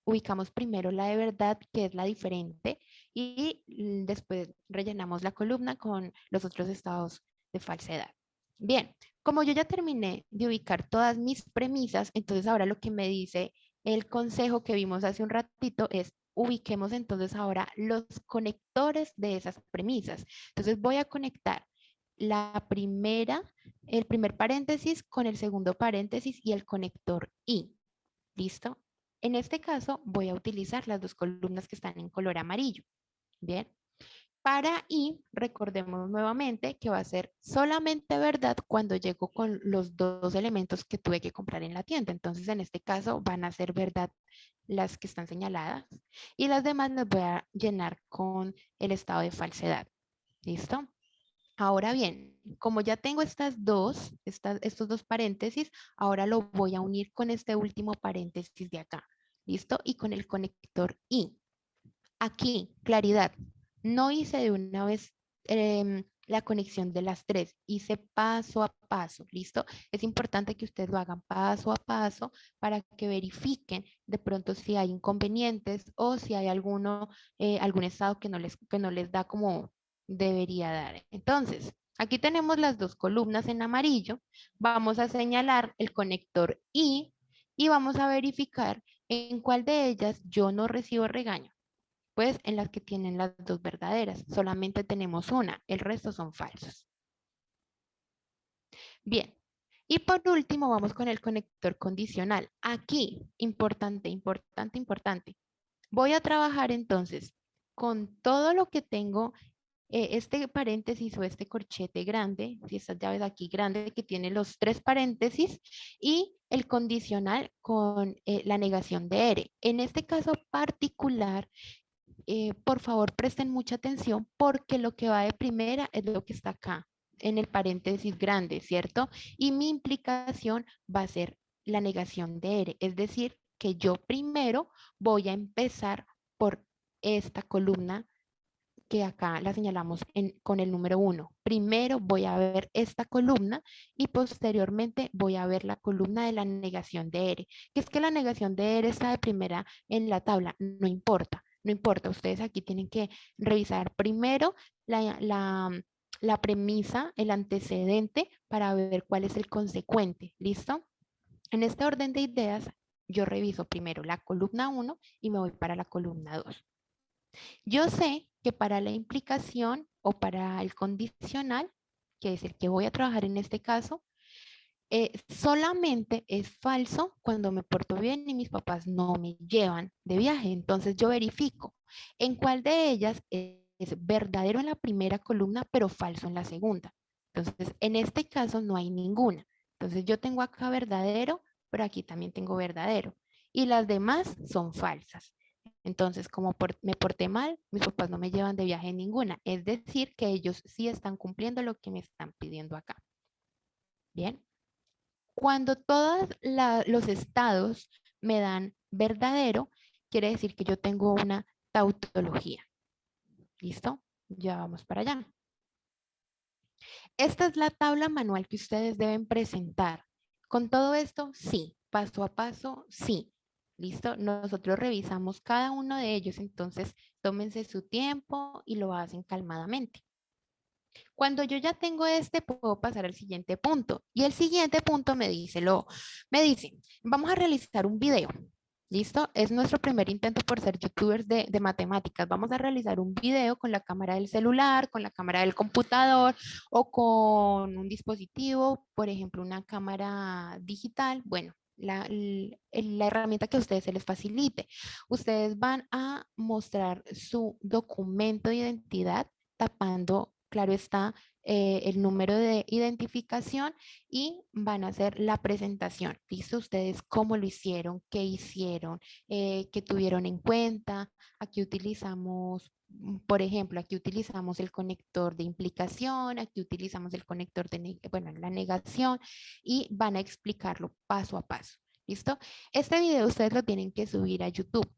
ubicamos primero la de verdad, que es la diferente, y después rellenamos la columna con los otros estados de falsedad. Bien, como yo ya terminé de ubicar todas mis premisas, entonces ahora lo que me dice el consejo que vimos hace un ratito es ubiquemos entonces ahora los conectores de esas premisas. Entonces voy a conectar el primer paréntesis con el segundo paréntesis y el conector I. ¿Listo? En este caso voy a utilizar las 2 columnas que están en color amarillo. Bien. Para I, recordemos nuevamente que va a ser solamente verdad cuando llego con los dos elementos que tuve que comprar en la tienda. Entonces, en este caso, van a ser verdad las que están señaladas y las demás las voy a llenar con el estado de falsedad. ¿Listo? Ahora bien, como ya tengo estos dos paréntesis, ahora lo voy a unir con este último paréntesis de acá. ¿Listo? Y con el conector I. Aquí, claridad. No hice de una vez la conexión de las tres. Hice paso a paso. ¿Listo? Es importante que ustedes lo hagan paso a paso para que verifiquen de pronto si hay inconvenientes o si hay algún estado que no les da como debería dar. Entonces, aquí tenemos las dos columnas en amarillo. Vamos a señalar el conector I y vamos a verificar en cuál de ellas yo no recibo regaño. Pues en las que tienen las dos verdaderas. Solamente tenemos una, el resto son falsos. Bien. Y por último vamos con el conector condicional. Aquí, importante, importante, importante. Voy a trabajar entonces con todo lo que tengo, este paréntesis o este corchete grande, si estas llaves aquí grande que tiene los tres paréntesis y el condicional con la negación de R. En este caso particular, por favor presten mucha atención porque lo que va de primera es lo que está acá en el paréntesis grande, ¿cierto? Y mi implicación va a ser la negación de R, es decir, que yo primero voy a empezar por esta columna que acá la señalamos con el número 1. Primero voy a ver esta columna y posteriormente voy a ver la columna de la negación de R. Que es que la negación de R está de primera en la tabla, no importa. No importa, ustedes aquí tienen que revisar primero la premisa, el antecedente, para ver cuál es el consecuente. ¿Listo? En este orden de ideas, yo reviso primero la columna 1 y me voy para la columna 2. Yo sé que para la implicación o para el condicional, que es el que voy a trabajar en este caso, solamente es falso cuando me porto bien y mis papás no me llevan de viaje. Entonces yo verifico en cuál de ellas es verdadero en la primera columna, pero falso en la segunda. Entonces, en este caso no hay ninguna. Entonces yo tengo acá verdadero, pero aquí también tengo verdadero. Y las demás son falsas. Entonces, como me porté mal, mis papás no me llevan de viaje ninguna. Es decir, que ellos sí están cumpliendo lo que me están pidiendo acá. Bien. Cuando todos los estados me dan verdadero, quiere decir que yo tengo una tautología. ¿Listo? Ya vamos para allá. Esta es la tabla manual que ustedes deben presentar. Con todo esto, sí. Paso a paso, sí. ¿Listo? Nosotros revisamos cada uno de ellos, entonces tómense su tiempo y lo hacen calmadamente. Cuando yo ya tengo este, puedo pasar al siguiente punto. Y el siguiente punto me dice, vamos a realizar un video. ¿Listo? Es nuestro primer intento por ser youtubers de matemáticas. Vamos a realizar un video con la cámara del celular, con la cámara del computador o con un dispositivo, por ejemplo, una cámara digital. Bueno, la herramienta que a ustedes se les facilite. Ustedes van a mostrar su documento de identidad tapando, claro está, el número de identificación y van a hacer la presentación. ¿Listo? Ustedes cómo lo hicieron, qué hicieron, qué tuvieron en cuenta. Aquí utilizamos, por ejemplo, aquí utilizamos el conector de implicación, aquí utilizamos el conector de, la negación y van a explicarlo paso a paso. ¿Listo? Este video ustedes lo tienen que subir a YouTube.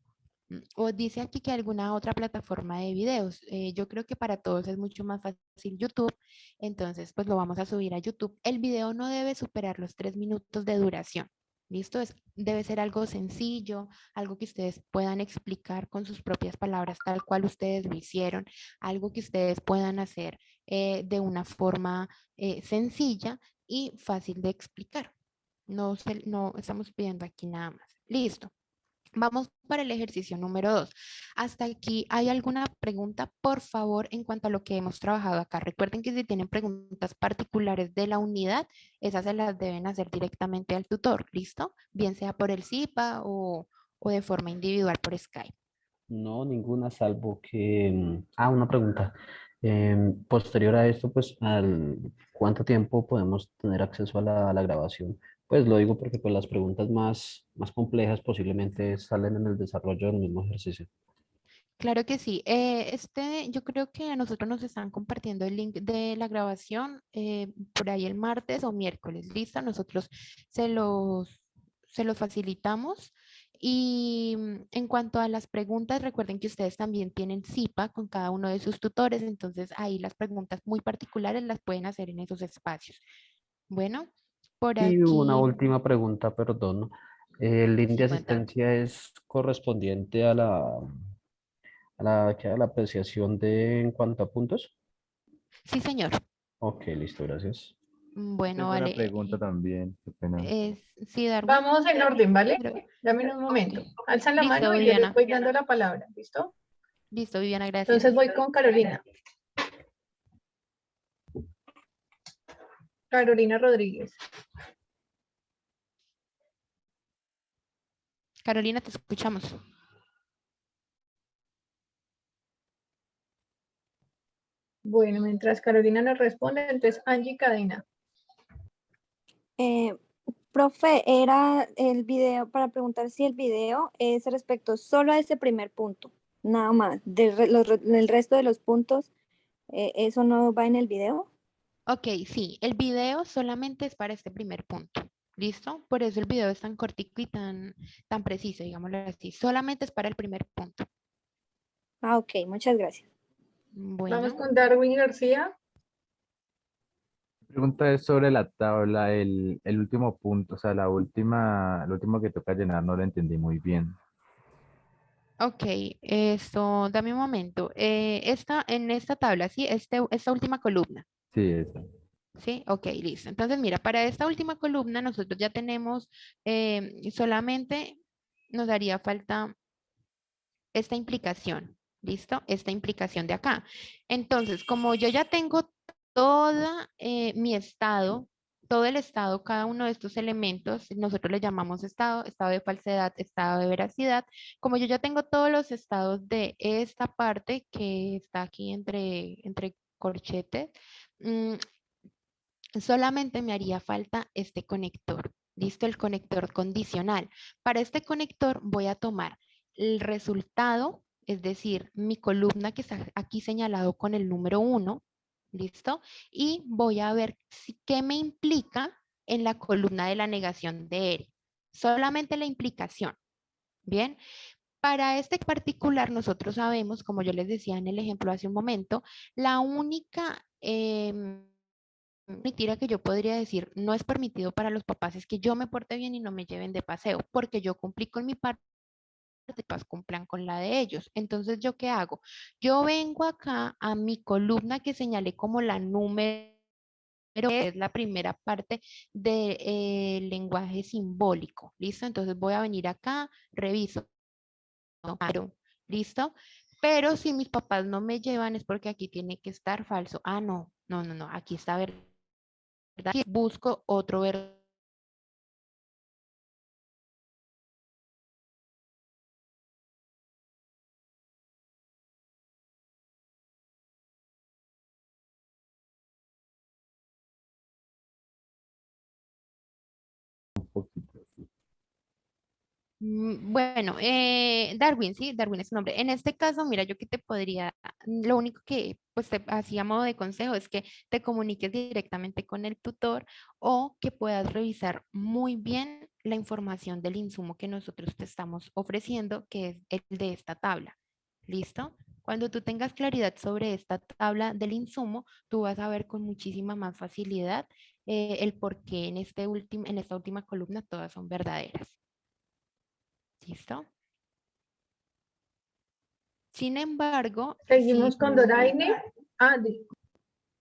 O dice aquí que alguna otra plataforma de videos. Yo creo que para todos es mucho más fácil YouTube. Entonces, pues lo vamos a subir a YouTube. El video no debe superar los 3 minutos de duración. ¿Listo? Debe ser algo sencillo, algo que ustedes puedan explicar con sus propias palabras, tal cual ustedes lo hicieron, algo que ustedes puedan hacer de una forma sencilla y fácil de explicar. No estamos pidiendo aquí nada más. Listo. Vamos para el ejercicio número 2. Hasta aquí, ¿hay alguna pregunta, por favor, en cuanto a lo que hemos trabajado acá? Recuerden que si tienen preguntas particulares de la unidad, esas se las deben hacer directamente al tutor, ¿listo? Bien sea por el CIPA o de forma individual por Skype. No, ninguna, salvo que... una pregunta. Posterior a esto, pues, ¿cuánto tiempo podemos tener acceso a la grabación? Pues lo digo porque pues, las preguntas más complejas posiblemente salen en el desarrollo del mismo ejercicio. Claro que sí. Yo creo que a nosotros nos están compartiendo el link de la grabación por ahí el martes o miércoles. ¿Listo? Nosotros se los, se los facilitamos. Y en cuanto a las preguntas, recuerden que ustedes también tienen CIPA con cada uno de sus tutores, entonces ahí las preguntas muy particulares las pueden hacer en esos espacios. Bueno, por Y una aquí, última pregunta, perdón. ¿El link de sí, cuéntame. asistencia es correspondiente a a la apreciación de en cuanto a puntos? Sí, señor. Ok, listo, gracias. Bueno, Tengo una vale. pregunta también, qué pena. Sí, Darwin. Vamos en orden, ¿vale? Pero- Dame un ok. momento. Alzan la Listo, mano y yo les Viviana. voy dando la palabra. ¿Listo? Listo, Viviana, gracias. Entonces voy con Carolina. Carolina Rodríguez. Carolina, te escuchamos. Bueno, mientras Carolina nos responde, entonces Angie Cadena. Profe, era el video para preguntar si el video es respecto solo a ese primer punto, nada más. El resto de los puntos, ¿eso no va en el video? Ok, sí, el video solamente es para este primer punto. ¿Listo? Por eso el video es tan cortico y tan preciso, digámoslo así. Solamente es para el primer punto. Ah, ok, muchas gracias. Vamos Bueno, con Darwin García. Mi pregunta es sobre la tabla, el último punto, o sea, lo último que toca llenar, no lo entendí muy bien. ok, esto, dame un momento. En esta tabla, ¿sí? Esta última columna. Sí, eso. ¿Sí? Ok, listo. Entonces, mira, para esta última columna nosotros ya tenemos, solamente nos haría falta esta implicación, ¿listo? Esta implicación de acá. Entonces, como yo ya tengo toda mi estado, todo el estado, cada uno de estos elementos, nosotros le llamamos estado, estado de falsedad, estado de veracidad. Como yo ya tengo todos los estados de esta parte que está aquí entre corchetes, mm, solamente me haría falta este conector. ¿Listo? El conector condicional. Para este conector voy a tomar el resultado, es decir, mi columna que está aquí señalado con el número 1, ¿listo? Y voy a ver qué me implica en la columna de la negación de R. Solamente la implicación. Bien, para este particular nosotros sabemos, como yo les decía en el ejemplo hace un momento, la única mentira que yo podría decir no es permitido para los papás es que yo me porte bien y no me lleven de paseo, porque yo cumplí con mi parte, los papás cumplan con la de ellos. Entonces, ¿yo qué hago? Yo vengo acá a mi columna que señalé como la número, que es la primera parte del lenguaje simbólico. ¿Listo? Entonces voy a venir acá, reviso. Claro, ¿listo? Pero si mis papás no me llevan es porque aquí tiene que estar falso. Ah, no, no, no, no, aquí está verdad. Busco otro verdadero. Un poquito, sí. Bueno, Darwin, sí, Darwin es su nombre. En este caso, mira, yo que te podría, lo único que pues te hacía modo de consejo es que te comuniques directamente con el tutor o que puedas revisar muy bien la información del insumo que nosotros te estamos ofreciendo, que es el de esta tabla. ¿Listo? Cuando tú tengas claridad sobre esta tabla del insumo, tú vas a ver con muchísima más facilidad el por qué en esta última columna todas son verdaderas. ¿Listo? Sin embargo, si Seguimos con tú... Doraine. Ah,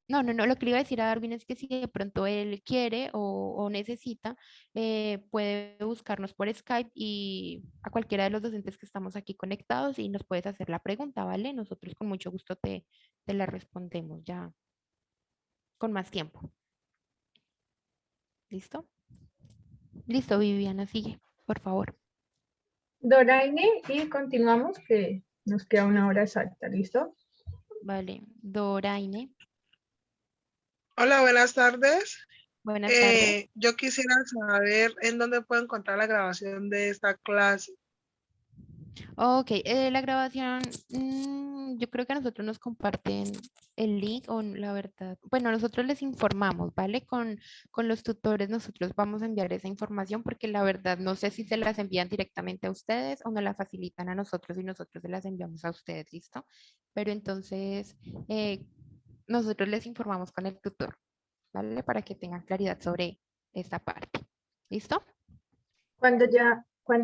No, no, no, lo que le iba a decir a Darwin es que si de pronto él quiere o necesita, puede buscarnos por Skype y a cualquiera de los docentes que estamos aquí conectados y nos puedes hacer la pregunta, ¿vale? Nosotros con mucho gusto te la respondemos ya con más tiempo. ¿Listo? Listo, Viviana, sigue, por favor. Doraine y continuamos que Nos queda una hora exacta, ¿listo? Vale, Doraine, Hola, buenas tardes. buenas tardes. Yo quisiera saber en dónde puedo encontrar la grabación de esta clase. Ok, la grabación, yo creo que a nosotros nos comparten el link o la verdad. Bueno, nosotros les informamos, ¿vale? Con los tutores nosotros vamos a enviar esa información porque la verdad no sé si se las envían directamente a ustedes o nos la facilitan a nosotros y nosotros se las enviamos a ustedes, ¿listo? Pero entonces nosotros les informamos con el tutor, ¿vale? Para que tengan claridad sobre esta parte. ¿Listo? Cuando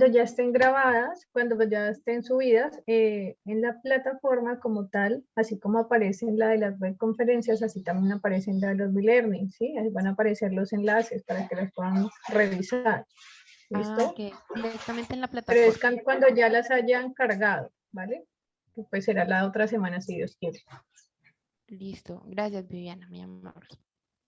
ya estén grabadas, cuando ya estén subidas, en la plataforma como tal, así como aparece en la de las web conferencias, así también aparece en la de los e-learning, ¿sí? Ahí van a aparecer los enlaces para que las puedan revisar, Ah, ¿listo? ok, directamente en la Pero es plataforma. cuando ya las hayan cargado, ¿vale? Que pues será la otra semana si Dios quiere. Listo, gracias Viviana, mi amor.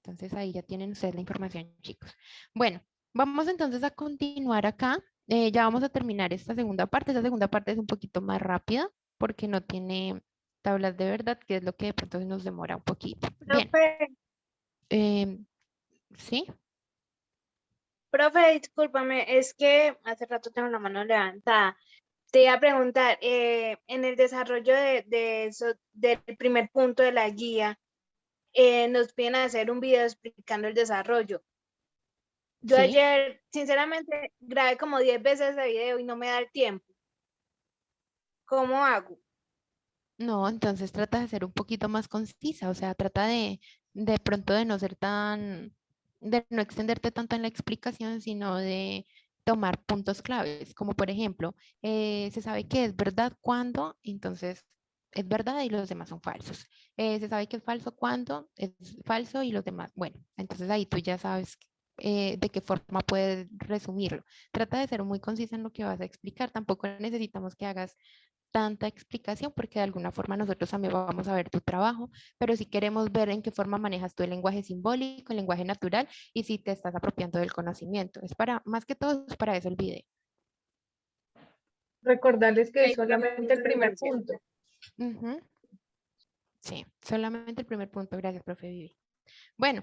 Entonces ahí ya tienen ustedes la información, chicos. Bueno, vamos entonces a continuar acá. Ya vamos a terminar esta segunda parte. Esta segunda parte es un poquito más rápida porque no tiene tablas de verdad, que es lo que de pronto nos demora un poquito. Bien, Profe, ¿sí? profe, discúlpame, es que hace rato tengo la mano levantada. Te iba a preguntar, en el desarrollo de eso, del primer punto de la guía, nos piden hacer un video explicando el desarrollo. Yo Sí. ayer, sinceramente, grabé como 10 veces ese video y no me da el tiempo. ¿Cómo hago? No, entonces trata de ser un poquito más concisa, o sea, trata de pronto de no ser de no extenderte tanto en la explicación, sino de tomar puntos claves, como por ejemplo, se sabe que es verdad cuando, entonces es verdad y los demás son falsos. Se sabe que es falso cuando es falso y los demás, bueno, entonces ahí tú ya sabes de qué forma puedes resumirlo. Trata de ser muy concisa en lo que vas a explicar, tampoco necesitamos que hagas tanta explicación porque de alguna forma nosotros también vamos a ver tu trabajo, pero si queremos ver en qué forma manejas tú el lenguaje simbólico, el lenguaje natural y si te estás apropiando del conocimiento. Es para, más que todo, es para eso el video. Recordarles que es Ok, profe, solamente el muchas primer gracias. punto. Ujú. Sí, solamente el primer punto. Gracias, profe Vivi. Bueno,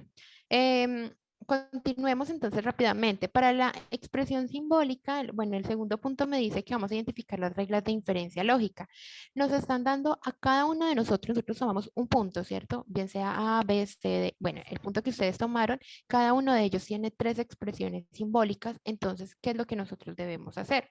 continuemos entonces rápidamente. Para la expresión simbólica, bueno, el segundo punto me dice que vamos a identificar las reglas de inferencia lógica. Nos están dando a cada uno de nosotros tomamos un punto, ¿cierto? Bien sea A, B, C, D. Bueno, el punto que ustedes tomaron, cada uno de ellos tiene 3 expresiones simbólicas. Entonces, ¿qué es lo que nosotros debemos hacer?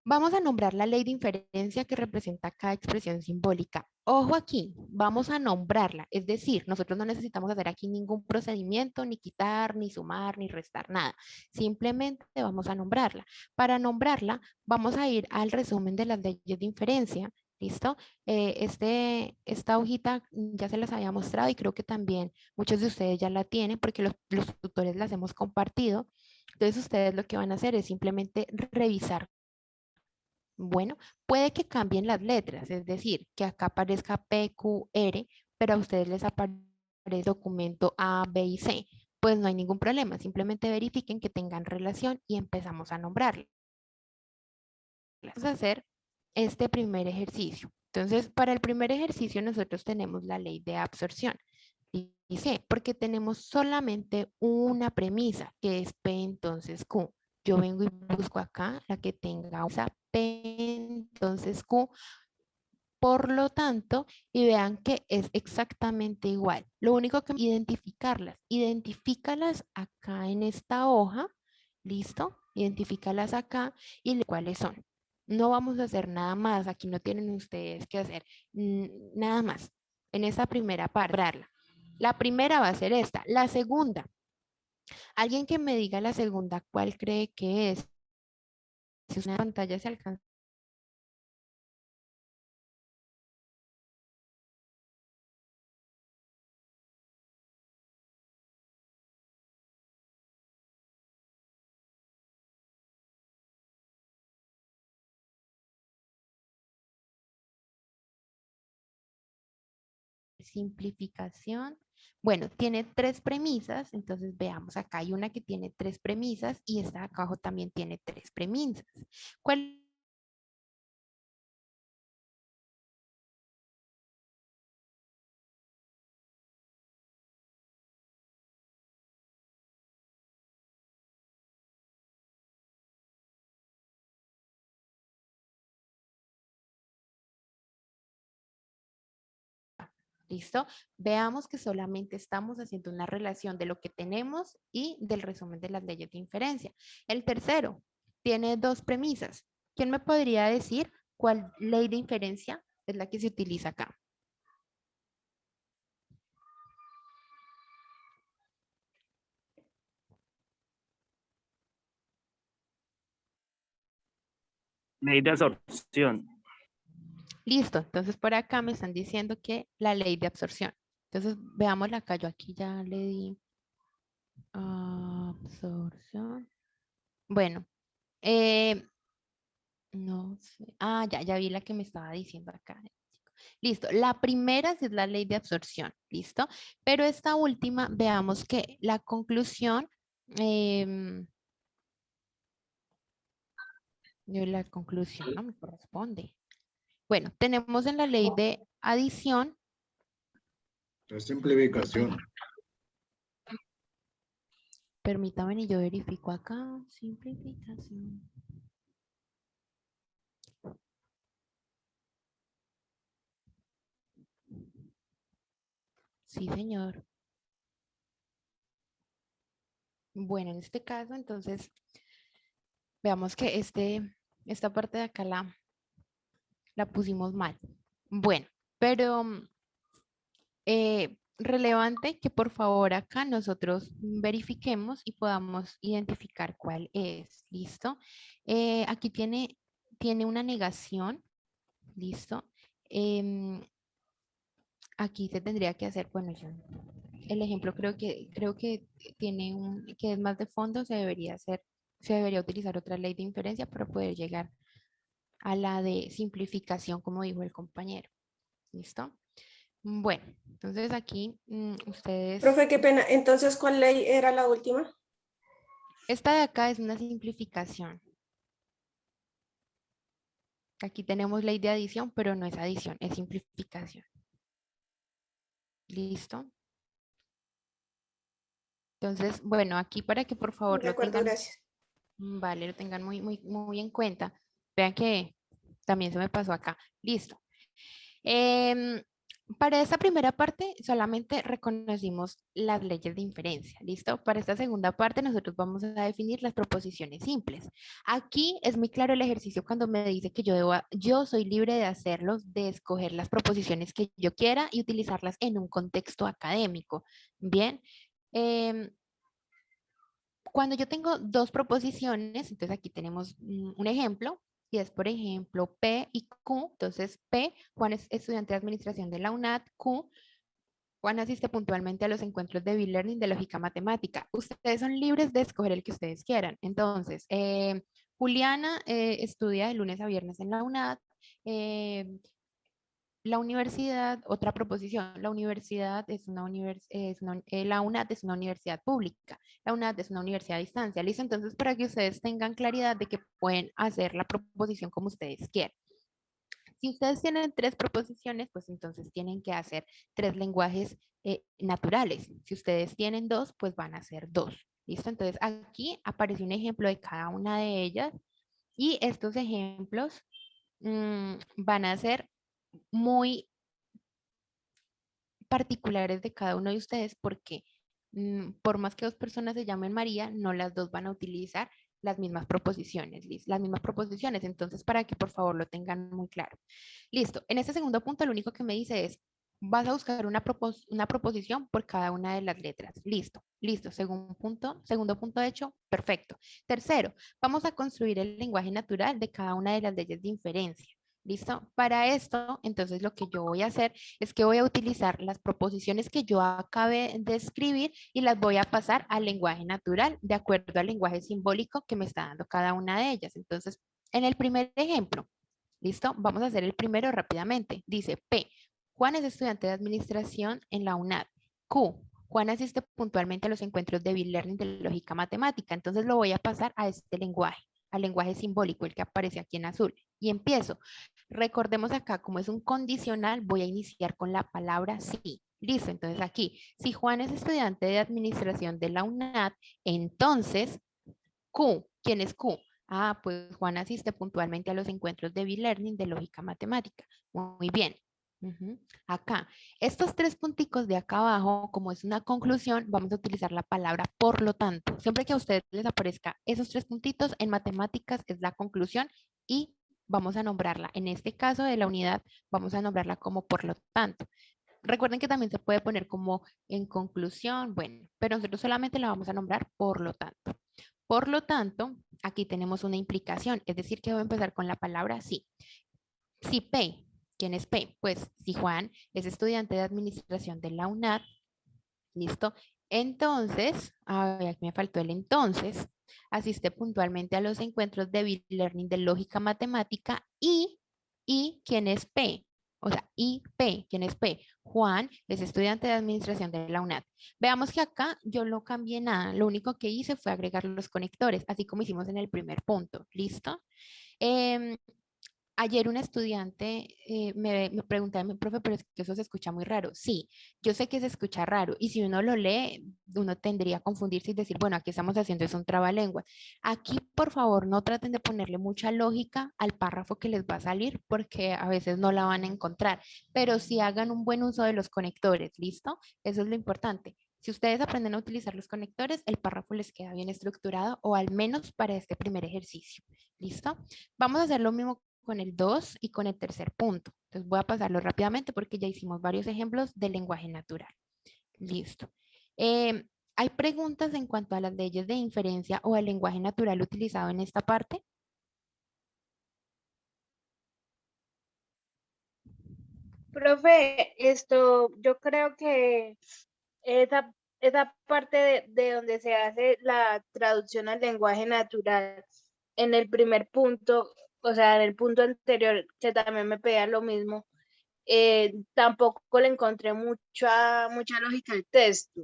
Vamos a nombrar la ley de inferencia que representa cada expresión simbólica. Ojo aquí, vamos a nombrarla, es decir, nosotros no necesitamos hacer aquí ningún procedimiento, ni quitar, ni sumar, ni restar, nada. Simplemente vamos a nombrarla. Para nombrarla, vamos a ir al resumen de las leyes de inferencia. ¿Listo? Esta hojita ya se las había mostrado y creo que también muchos de ustedes ya la tienen porque los tutores las hemos compartido. Entonces ustedes lo que van a hacer es simplemente revisar. Bueno, puede que cambien las letras, es decir, que acá aparezca P, Q, R, pero a ustedes les aparece documento A, B y C. Pues no hay ningún problema, simplemente verifiquen que tengan relación y empezamos a nombrarlas. Vamos a hacer este primer ejercicio. Entonces, para el primer ejercicio nosotros tenemos la ley de absorción. Dice, porque tenemos solamente una premisa, que es P entonces Q. Yo vengo y busco acá la que tenga esa P entonces Q. Por lo tanto, y vean que es exactamente igual. Lo único que identifícalas acá en esta hoja, ¿listo? Identifícalas acá y cuáles son. No vamos a hacer nada más, aquí no tienen ustedes que hacer nada más. En esa primera parte, la primera va a ser esta. La segunda, alguien que me diga la segunda, ¿cuál cree que es? Si una pantalla se alcanza. Simplificación. Bueno, tiene 3 premisas, entonces veamos, acá hay una que tiene 3 premisas y esta de acá abajo también tiene 3 premisas. ¿Cuál ¿Listo? Veamos que solamente estamos haciendo una relación de lo que tenemos y del resumen de las leyes de inferencia. El tercero tiene dos premisas. ¿Quién me podría decir cuál ley de inferencia es la que se utiliza acá? Ley de absorción. Listo, entonces por acá me están diciendo que la ley de absorción. Entonces veámosla acá, yo aquí ya le di absorción. Bueno, no sé. Ah, ya vi la que me estaba diciendo acá. Listo, la primera sí es la ley de absorción, listo. Pero esta última, veamos que la conclusión, la conclusión no me corresponde. Bueno, tenemos en la ley de adición. Es simplificación. Permítame y yo verifico acá. Simplificación. Sí, señor. Bueno, en este caso, entonces, veamos que esta parte de acá la pusimos mal. Bueno, pero relevante que por favor acá nosotros verifiquemos y podamos identificar cuál es. ¿Listo? Aquí tiene una negación. ¿Listo? Aquí se tendría que hacer, bueno, el ejemplo creo que tiene que es más de fondo, se debería utilizar otra ley de inferencia para poder llegar a la de simplificación, como dijo el compañero. ¿Listo? Bueno, entonces aquí ustedes... Profe, qué pena. Entonces, ¿cuál ley era la última? Esta de acá es una simplificación. Aquí tenemos ley de adición, pero no es adición, es simplificación. ¿Listo? Entonces, bueno, aquí para que por favor De lo acuerdo, tengan, gracias. vale, lo tengan muy en cuenta. Vean que también se me pasó acá. Listo. Para esta primera parte solamente reconocimos las leyes de inferencia, ¿listo? Para esta segunda parte nosotros vamos a definir las proposiciones simples. Aquí es muy claro el ejercicio cuando me dice que yo soy libre de hacerlos, de escoger las proposiciones que yo quiera y utilizarlas en un contexto académico. Bien. Cuando yo tengo dos proposiciones, entonces aquí tenemos un ejemplo, y es, por ejemplo, P y Q. Entonces, P, Juan es estudiante de administración de la UNAD. Q, Juan asiste puntualmente a los encuentros de B-Learning de lógica matemática. Ustedes son libres de escoger el que ustedes quieran. Entonces, Juliana estudia de lunes a viernes en la UNAD. La universidad, otra proposición, la universidad es una la UNAD es una universidad pública, la UNAD es una universidad a distancia, ¿listo? Entonces, para que ustedes tengan claridad de que pueden hacer la proposición como ustedes quieran. Si ustedes tienen tres proposiciones, pues entonces tienen que hacer tres lenguajes naturales. Si ustedes tienen dos, pues van a hacer dos, ¿listo? Entonces, aquí aparece un ejemplo de cada una de ellas y estos ejemplos van a ser muy particulares de cada uno de ustedes porque por más que dos personas se llamen María, no las dos van a utilizar las mismas proposiciones, las mismas proposiciones. Entonces, para que por favor lo tengan muy claro. Listo. En este segundo punto, lo único que me dice es, vas a buscar una proposición por cada una de las letras. Listo, listo. Segundo punto hecho, perfecto. Tercero, vamos a construir el lenguaje natural de cada una de las leyes de inferencia. ¿Listo? Para esto, entonces lo que yo voy a hacer es que voy a utilizar las proposiciones que yo acabé de escribir y las voy a pasar al lenguaje natural de acuerdo al lenguaje simbólico que me está dando cada una de ellas. Entonces, en el primer ejemplo, ¿listo? Vamos a hacer el primero rápidamente. Dice P. Juan es estudiante de administración en la UNAD. Q. Juan asiste puntualmente a los encuentros de B-Learning de lógica matemática. Entonces lo voy a pasar a este lenguaje, al lenguaje simbólico, el que aparece aquí en azul. Y empiezo. Recordemos acá, como es un condicional, voy a iniciar con la palabra sí. Listo, entonces aquí, si Juan es estudiante de administración de la UNAD, entonces Q. ¿Quién es Q? Ah, pues Juan asiste puntualmente a los encuentros de B-Learning de lógica matemática. Muy bien. Acá, estos 3 punticos de acá abajo, como es una conclusión, vamos a utilizar la palabra por lo tanto. Siempre que a ustedes les aparezca esos 3 puntitos, en matemáticas es la conclusión y vamos a nombrarla. En este caso de la unidad, vamos a nombrarla como por lo tanto. Recuerden que también se puede poner como en conclusión, bueno, pero nosotros solamente la vamos a nombrar por lo tanto. Por lo tanto, aquí tenemos una implicación, es decir, que voy a empezar con la palabra sí. Si P, ¿quién es P? Pues si Juan es estudiante de administración de la UNAD, ¿listo? Entonces, aquí me faltó el entonces, asiste puntualmente a los encuentros de B-Learning de lógica matemática y ¿quién es P? O sea, y P, ¿quién es P? Juan es estudiante de administración de la UNAD. Veamos que acá yo no cambié nada, lo único que hice fue agregar los conectores, así como hicimos en el primer punto, ¿listo? Ayer un estudiante me preguntaba, profe, pero es que eso se escucha muy raro. Sí, yo sé que se escucha raro y si uno lo lee, uno tendría a confundirse y decir, bueno, aquí estamos haciendo es un trabalengua. Aquí, por favor, no traten de ponerle mucha lógica al párrafo que les va a salir porque a veces no la van a encontrar, pero sí hagan un buen uso de los conectores, ¿listo? Eso es lo importante. Si ustedes aprenden a utilizar los conectores, el párrafo les queda bien estructurado o al menos para este primer ejercicio. ¿Listo? Vamos a hacer lo mismo con el 2 y con el tercer punto. Entonces voy a pasarlo rápidamente porque ya hicimos varios ejemplos del lenguaje natural. Listo. ¿Hay preguntas en cuanto a las leyes de inferencia o el lenguaje natural utilizado en esta parte? Profe, yo creo que esa parte de donde se hace la traducción al lenguaje natural, en el primer punto, o sea, en el punto anterior, que también me pedía lo mismo, tampoco le encontré mucha lógica al texto.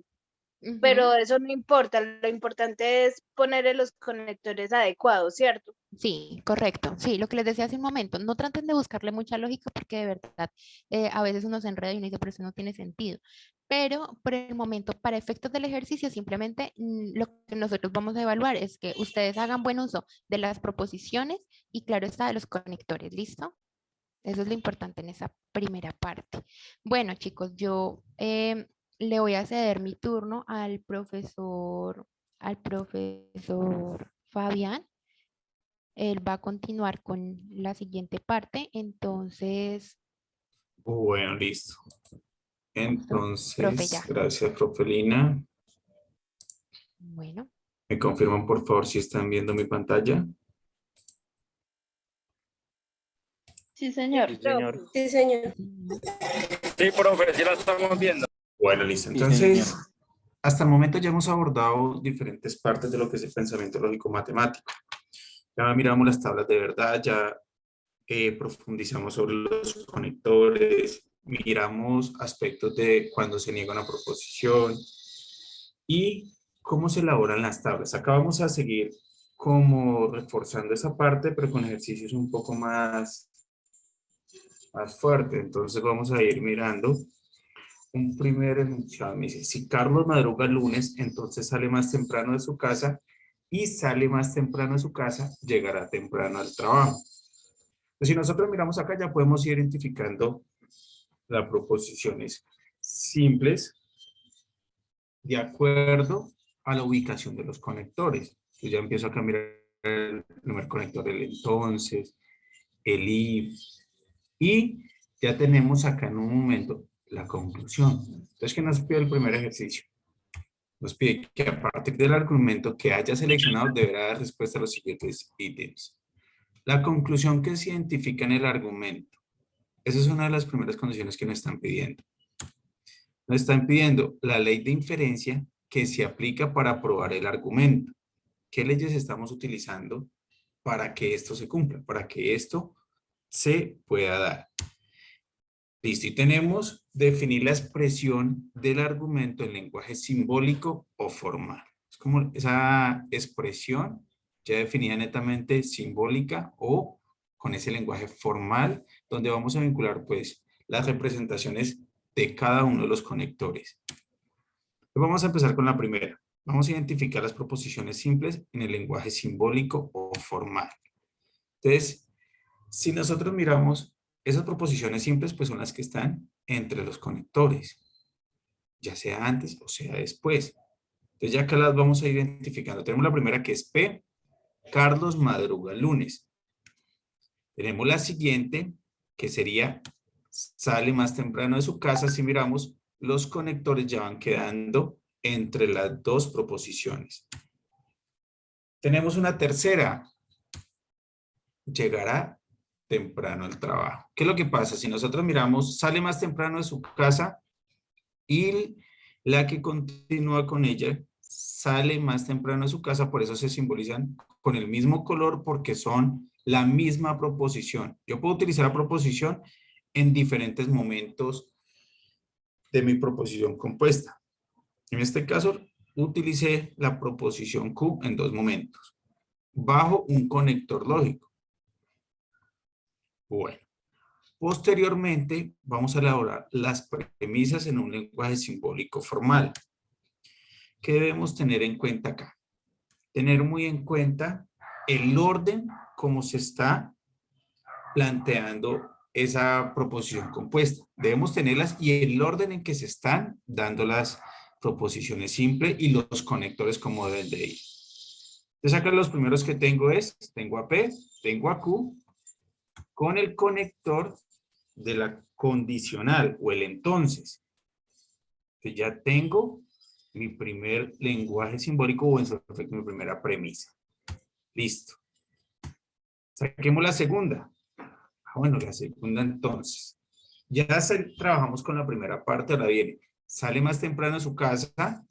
Pero eso no importa, lo importante es ponerle los conectores adecuados, ¿cierto? Sí, correcto. Sí, lo que les decía hace un momento, no traten de buscarle mucha lógica porque de verdad a veces uno se enreda y uno dice, pero eso no tiene sentido. Pero por el momento, para efectos del ejercicio, simplemente lo que nosotros vamos a evaluar es que ustedes hagan buen uso de las proposiciones y claro está de los conectores, ¿listo? Eso es lo importante en esa primera parte. Bueno, chicos, yo le voy a ceder mi turno al profesor Fabián. Él va a continuar con la siguiente parte, entonces, Bueno, listo. profe, Entonces, ya. gracias, profe Lina. Bueno, ¿Me confirman, por favor, si están viendo mi pantalla? Sí, señor. Sí, señor. Sí, señor. Sí, profe, sí la estamos viendo. Bueno, listo. Sí, Entonces, señor. hasta el momento ya hemos abordado diferentes partes de lo que es el pensamiento lógico matemático. Ya miramos las tablas de verdad, ya profundizamos sobre los conectores, miramos aspectos de cuando se niega una proposición y cómo se elaboran las tablas. Acá vamos a seguir como reforzando esa parte, pero con ejercicios un poco más fuertes. Entonces vamos a ir mirando un primer enunciado. Me dice, si Carlos madruga el lunes, entonces sale más temprano de su casa y sale más temprano de su casa, llegará temprano al trabajo. Pues si nosotros miramos acá, ya podemos ir identificando las proposiciones simples de acuerdo a la ubicación de los conectores. Yo ya empiezo a cambiar el primer conector, el entonces, el if, y ya tenemos acá en un momento la conclusión. Entonces, ¿qué nos pide el primer ejercicio? Nos pide que a partir del argumento que haya seleccionado deberá dar respuesta a los siguientes ítems. La conclusión que se identifica en el argumento. Esa es una de las primeras condiciones que nos están pidiendo. Nos están pidiendo la ley de inferencia que se aplica para probar el argumento. ¿Qué leyes estamos utilizando para que esto se cumpla? Para que esto se pueda dar. Listo, y tenemos definir la expresión del argumento en lenguaje simbólico o formal. Es como esa expresión ya definida netamente simbólica o con ese lenguaje formal, donde vamos a vincular pues las representaciones de cada uno de los conectores. Vamos a empezar con la primera. Vamos a identificar las proposiciones simples en el lenguaje simbólico o formal. Entonces, si nosotros miramos esas proposiciones simples pues son las que están entre los conectores, ya sea antes o sea después. Entonces ya acá las vamos a ir identificando. Tenemos la primera que es P, Carlos madruga lunes. Tenemos la siguiente que sería sale más temprano de su casa. Si miramos, los conectores ya van quedando entre las dos proposiciones. Tenemos una tercera, llegará temprano al trabajo. ¿Qué es lo que pasa? Si nosotros miramos, sale más temprano de su casa y la que continúa con ella sale más temprano de su casa, por eso se simbolizan con el mismo color porque son la misma proposición. Yo puedo utilizar la proposición en diferentes momentos de mi proposición compuesta. En este caso, utilicé la proposición Q en dos momentos, bajo un conector lógico. Bueno, posteriormente vamos a elaborar las premisas en un lenguaje simbólico formal. ¿Qué debemos tener en cuenta acá? Tener muy en cuenta el orden como se está planteando esa proposición compuesta. Debemos tenerlas y el orden en que se están dando las proposiciones simples y los conectores como deben de ir. Entonces acá los primeros que tengo tengo a P, tengo a Q, con el conector de la condicional o el entonces. Entonces ya tengo mi primer lenguaje simbólico o en su efecto mi primera premisa. Listo. Saquemos la segunda. Bueno, la segunda entonces. Ya trabajamos con la primera parte, ahora viene. Sale más temprano de su casa,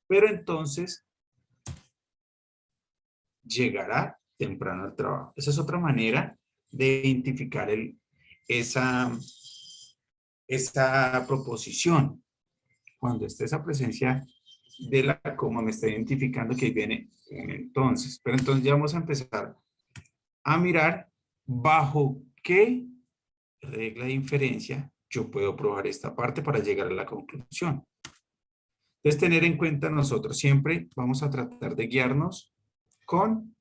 pero entonces llegará temprano al trabajo. Esa es otra manera de identificar esa proposición. Cuando esté esa presencia de la coma, me está identificando que ahí viene un entonces. Pero entonces ya vamos a empezar a mirar bajo qué regla de inferencia yo puedo probar esta parte para llegar a la conclusión. Entonces, tener en cuenta nosotros siempre vamos a tratar de guiarnos con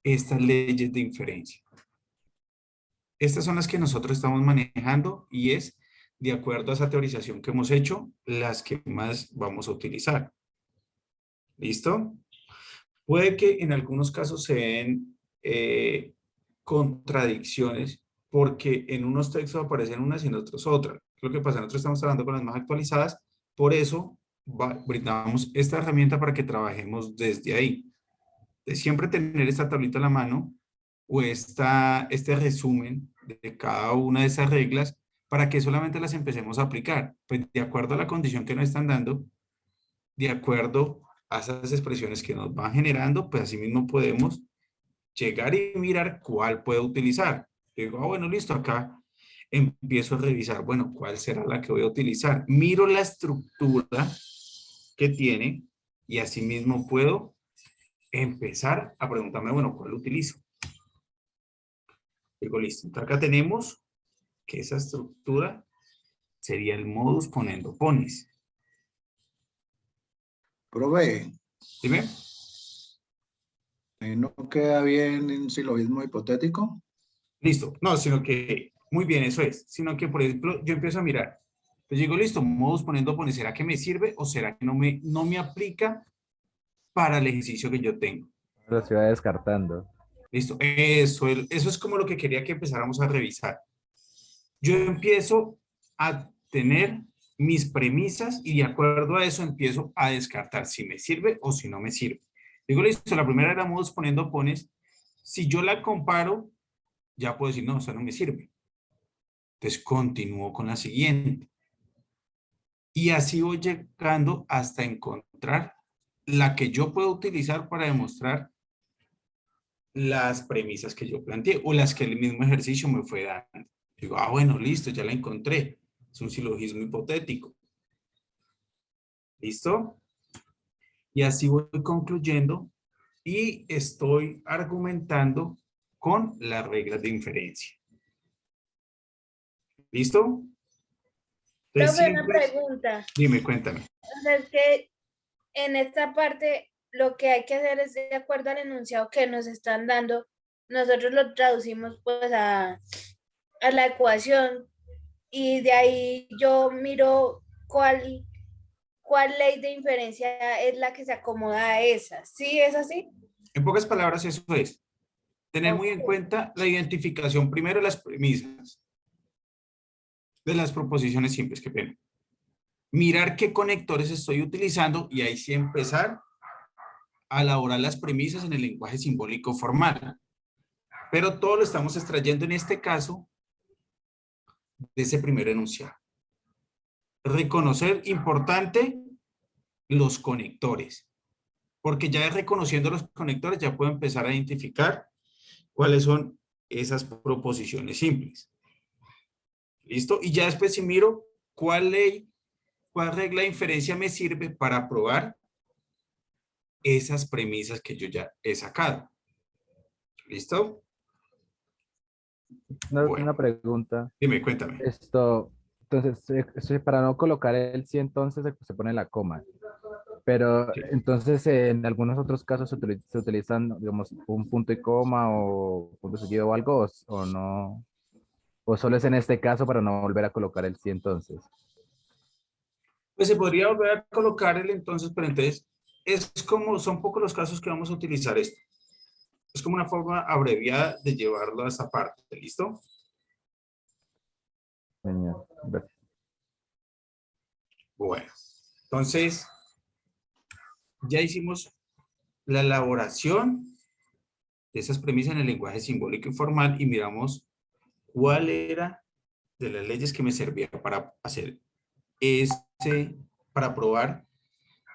estas leyes de inferencia. Estas son las que nosotros estamos manejando y es de acuerdo a esa teorización que hemos hecho, las que más vamos a utilizar. ¿Listo? Puede que en algunos casos se den contradicciones porque en unos textos aparecen unas y en otros otras. Lo que pasa, nosotros estamos trabajando con las más actualizadas, por eso brindamos esta herramienta para que trabajemos desde ahí. De siempre tener esta tablita a la mano o este resumen de cada una de esas reglas para que solamente las empecemos a aplicar. Pues de acuerdo a la condición que nos están dando, de acuerdo a esas expresiones que nos van generando, pues así mismo podemos llegar y mirar cuál puedo utilizar. Digo, bueno, listo, acá empiezo a revisar, bueno, ¿cuál será la que voy a utilizar? Miro la estructura que tiene y así mismo puedo empezar a preguntarme, bueno, ¿cuál utilizo? Digo, listo, entonces acá tenemos que esa estructura sería el modus ponendo ponis. Profe, Dime. ¿no queda bien en silogismo hipotético? Listo. No, sino que, muy bien, eso es. Sino que, por ejemplo, yo empiezo a mirar. Entonces digo, listo, modus ponendo ponis, ¿será que me sirve o será que no me aplica para el ejercicio que yo tengo? Lo se va descartando. Listo. Eso es como lo que quería que empezáramos a revisar. Yo empiezo a tener mis premisas y de acuerdo a eso empiezo a descartar si me sirve o si no me sirve. Digo, listo, la primera era modus ponendo ponis. Si yo la comparo, ya puedo decir, no, eso no me sirve. Entonces continúo con la siguiente. Y así voy llegando hasta encontrar la que yo puedo utilizar para demostrar las premisas que yo planteé o las que el mismo ejercicio me fue dando. Digo, bueno, listo, ya la encontré. Es un silogismo hipotético. ¿Listo? Y así voy concluyendo y estoy argumentando con las reglas de inferencia. ¿Listo? Entonces, Profe, una pregunta. Dime, cuéntame. O sea, es que en esta parte lo que hay que hacer es de acuerdo al enunciado que nos están dando, nosotros lo traducimos pues a a la ecuación y de ahí yo miro cuál ley de inferencia es la que se acomoda a esa. ¿Sí es así? En pocas palabras, eso es. Tener muy en cuenta la identificación primero de las premisas, de las proposiciones simples, que pena. Mirar qué conectores estoy utilizando y ahí sí empezar a elaborar las premisas en el lenguaje simbólico formal. Pero todo lo estamos extrayendo en este caso de ese primer enunciado. Reconocer, importante, los conectores. Porque ya reconociendo los conectores ya puedo empezar a identificar cuáles son esas proposiciones simples. ¿Listo? Y ya después si miro cuál ley, cuál regla de inferencia me sirve para probar esas premisas que yo ya he sacado. ¿Listo? Una pregunta. Dime, cuéntame. Entonces, para no colocar el sí, entonces se pone la coma. Pero entonces en algunos otros casos se utilizan, digamos, un punto y coma o punto seguido o algo, o no. O solo es en este caso para no volver a colocar el sí, entonces. Pues se podría volver a colocar el entonces, pero entonces es como, son pocos los casos que vamos a utilizar esto. Es como una forma abreviada de llevarlo a esa parte. ¿Listo? Genial. Gracias. Bueno, entonces ya hicimos la elaboración de esas premisas en el lenguaje simbólico y formal y miramos cuál era de las leyes que me servía para hacer para probar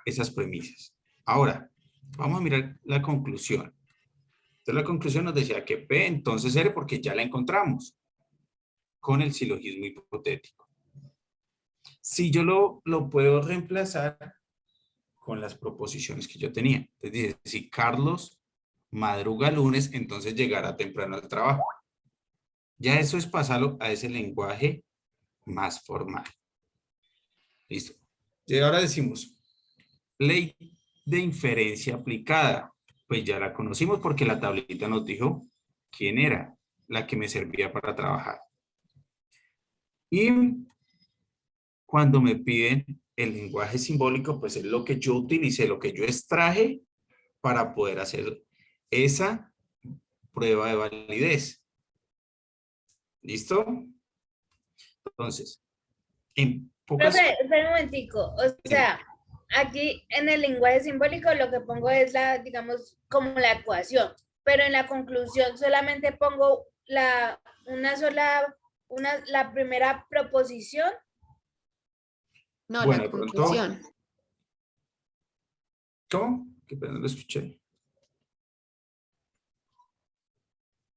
esas premisas. Ahora, vamos a mirar la conclusión. Entonces la conclusión nos decía que P entonces R porque ya la encontramos con el silogismo hipotético. Si yo lo puedo reemplazar con las proposiciones que yo tenía. Entonces dice, si Carlos madruga lunes, entonces llegará temprano al trabajo. Ya eso es pasarlo a ese lenguaje más formal. Listo. Y ahora decimos, ley de inferencia aplicada. Pues ya la conocimos porque la tablita nos dijo quién era la que me servía para trabajar. Y cuando me piden el lenguaje simbólico, pues es lo que yo utilicé, lo que yo extraje para poder hacer esa prueba de validez. ¿Listo? Entonces, en pocas... Profe, espera un momentico. O sea, aquí en el lenguaje simbólico lo que pongo es la, digamos, como la ecuación. Pero en la conclusión solamente pongo la primera proposición. No, bueno, la conclusión. ¿Cómo? Que no lo escuché.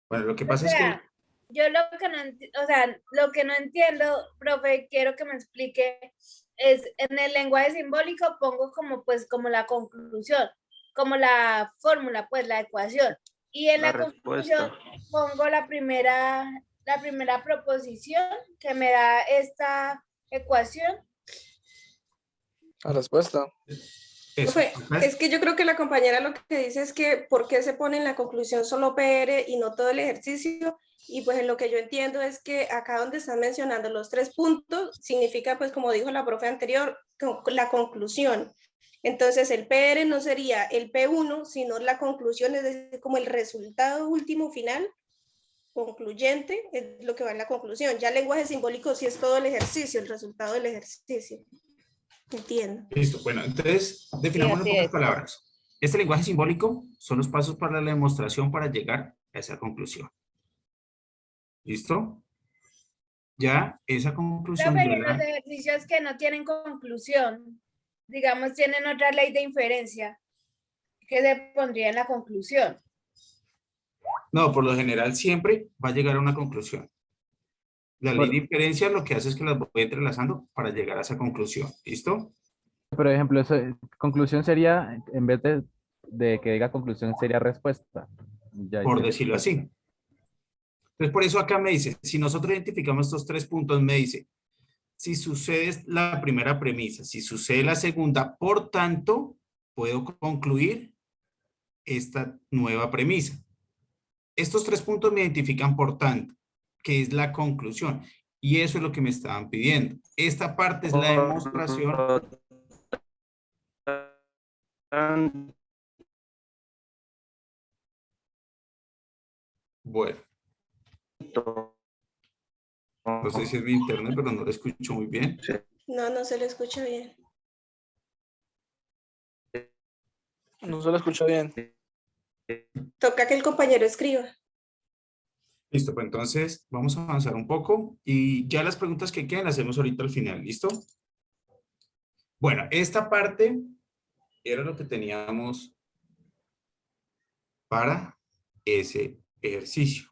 Bueno, lo que pasa es que... Yo lo que no entiendo, profe, quiero que me explique, es en el lenguaje simbólico pongo como la conclusión, como la fórmula, pues la ecuación. Y en la conclusión pongo la primera proposición que me da esta ecuación. La respuesta. Es que yo creo que la compañera lo que dice es que ¿por qué se pone en la conclusión solo PR y no todo el ejercicio? Y pues en lo que yo entiendo es que acá donde están mencionando los 3 puntos, significa pues como dijo la profe anterior, la conclusión. Entonces el PR no sería el P1, sino la conclusión, es decir, como el resultado último final, concluyente, es lo que va en la conclusión. Ya el lenguaje simbólico sí es todo el ejercicio, el resultado del ejercicio. Entiendo. Listo, bueno, entonces definamos en pocas palabras. Este lenguaje simbólico son los pasos para la demostración para llegar a esa conclusión. ¿Listo? Ya esa conclusión... Pero los ejercicios que no tienen conclusión, digamos, tienen otra ley de inferencia que se pondría en la conclusión. No, por lo general siempre va a llegar a una conclusión. La ley de inferencia lo que hace es que las voy entrelazando para llegar a esa conclusión. ¿Listo? Por ejemplo, conclusión sería, en vez de que diga conclusión, sería respuesta. Por decirlo así. Entonces, por eso acá me dice, si nosotros identificamos estos 3 puntos, me dice, si sucede la primera premisa, si sucede la segunda, por tanto, puedo concluir esta nueva premisa. Estos 3 puntos me identifican por tanto. que es la conclusión. Y eso es lo que me estaban pidiendo. Esta parte es la demostración. Bueno. No sé si es mi internet, pero no lo escucho muy bien. No, no se le escucha bien. No se lo escucho bien. Toca que el compañero escriba. Listo, pues entonces vamos a avanzar un poco y ya las preguntas que quedan las hacemos ahorita al final, ¿listo? Bueno, esta parte era lo que teníamos para ese ejercicio.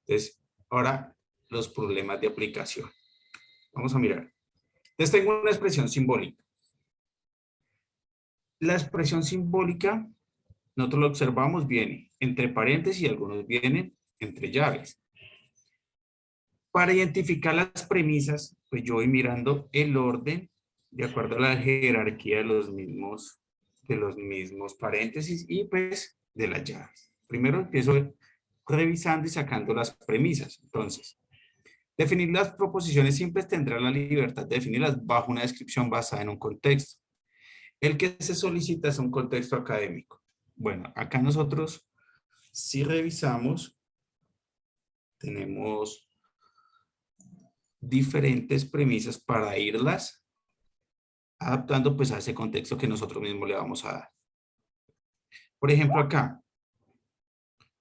Entonces, ahora los problemas de aplicación. Vamos a mirar. Entonces tengo una expresión simbólica. La expresión simbólica, nosotros lo observamos, viene entre paréntesis y algunos vienen entre llaves. Para identificar las premisas, pues yo voy mirando el orden de acuerdo a la jerarquía de los mismos paréntesis y pues de las llaves. Primero empiezo revisando y sacando las premisas. Entonces, definir las proposiciones simples tendrá la libertad de definirlas bajo una descripción basada en un contexto. El que se solicita es un contexto académico. Bueno, acá nosotros, si revisamos, tenemos diferentes premisas para irlas adaptando pues a ese contexto que nosotros mismos le vamos a dar. Por ejemplo, acá,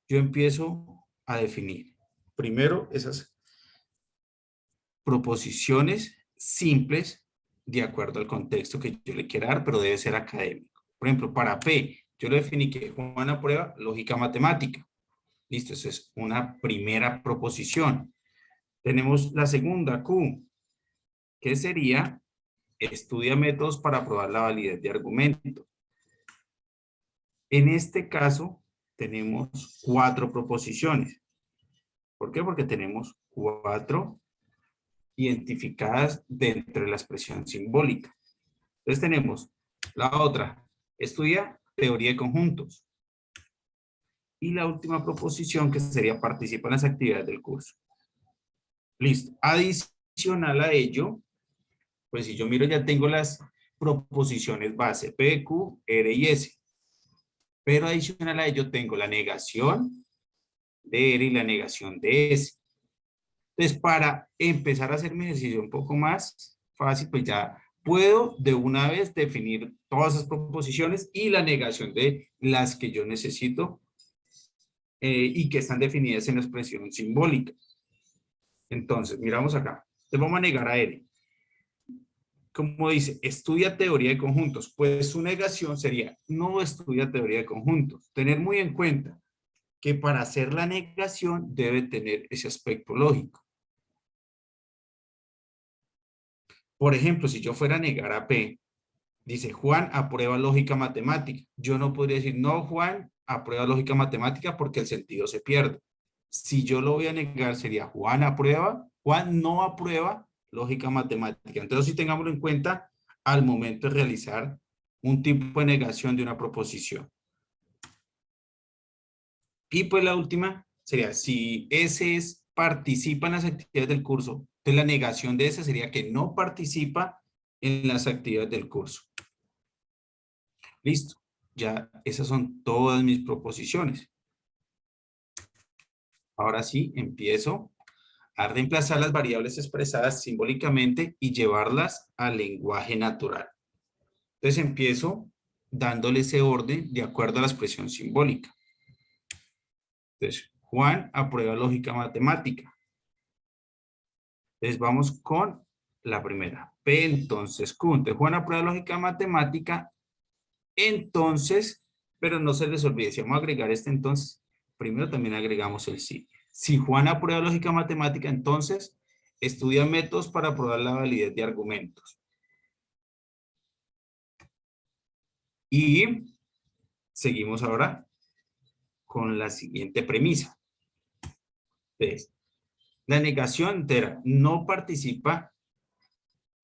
yo empiezo a definir primero esas proposiciones simples de acuerdo al contexto que yo le quiera dar, pero debe ser académico. Por ejemplo, para P, yo le definí que Juan aprueba lógica matemática. Listo, esa es una primera proposición. Tenemos la segunda, Q, que sería estudia métodos para probar la validez de argumentos. En este caso, tenemos 4 proposiciones. ¿Por qué? Porque tenemos 4 identificadas dentro de la expresión simbólica. Entonces tenemos la otra, estudia teoría de conjuntos. Y la última proposición que sería participa en las actividades del curso. Listo. Adicional a ello, pues si yo miro ya tengo las proposiciones base, P, Q, R y S. Pero adicional a ello tengo la negación de R y la negación de S. Entonces, para empezar a hacer mi ejercicio un poco más fácil, pues ya puedo de una vez definir todas esas proposiciones y la negación de las que yo necesito y que están definidas en la expresión simbólica. Entonces, miramos acá. Entonces, vamos a negar a R. Como dice, estudia teoría de conjuntos. Pues su negación sería, no estudia teoría de conjuntos. Tener muy en cuenta que para hacer la negación debe tener ese aspecto lógico. Por ejemplo, si yo fuera a negar a P, dice Juan aprueba lógica matemática. Yo no podría decir, no, Juan aprueba lógica matemática porque el sentido se pierde. Si yo lo voy a negar sería Juan aprueba, Juan no aprueba lógica matemática. Entonces, sí tengámoslo en cuenta al momento de realizar un tipo de negación de una proposición. Y pues la última sería, si ese participa en las actividades del curso, entonces la negación de ese sería que no participa en las actividades del curso. Listo. Ya esas son todas mis proposiciones. Ahora sí, empiezo a reemplazar las variables expresadas simbólicamente y llevarlas al lenguaje natural. Entonces empiezo dándole ese orden de acuerdo a la expresión simbólica. Entonces, Juan aprueba lógica matemática. Entonces vamos con la primera. P, entonces Q. Entonces, Juan aprueba lógica matemática. Entonces, pero no se les olvide, si vamos a agregar este entonces, primero también agregamos el sí. Si Juan aprueba lógica matemática, entonces estudia métodos para probar la validez de argumentos. Y seguimos ahora con la siguiente premisa. Entonces, la negación entera no participa,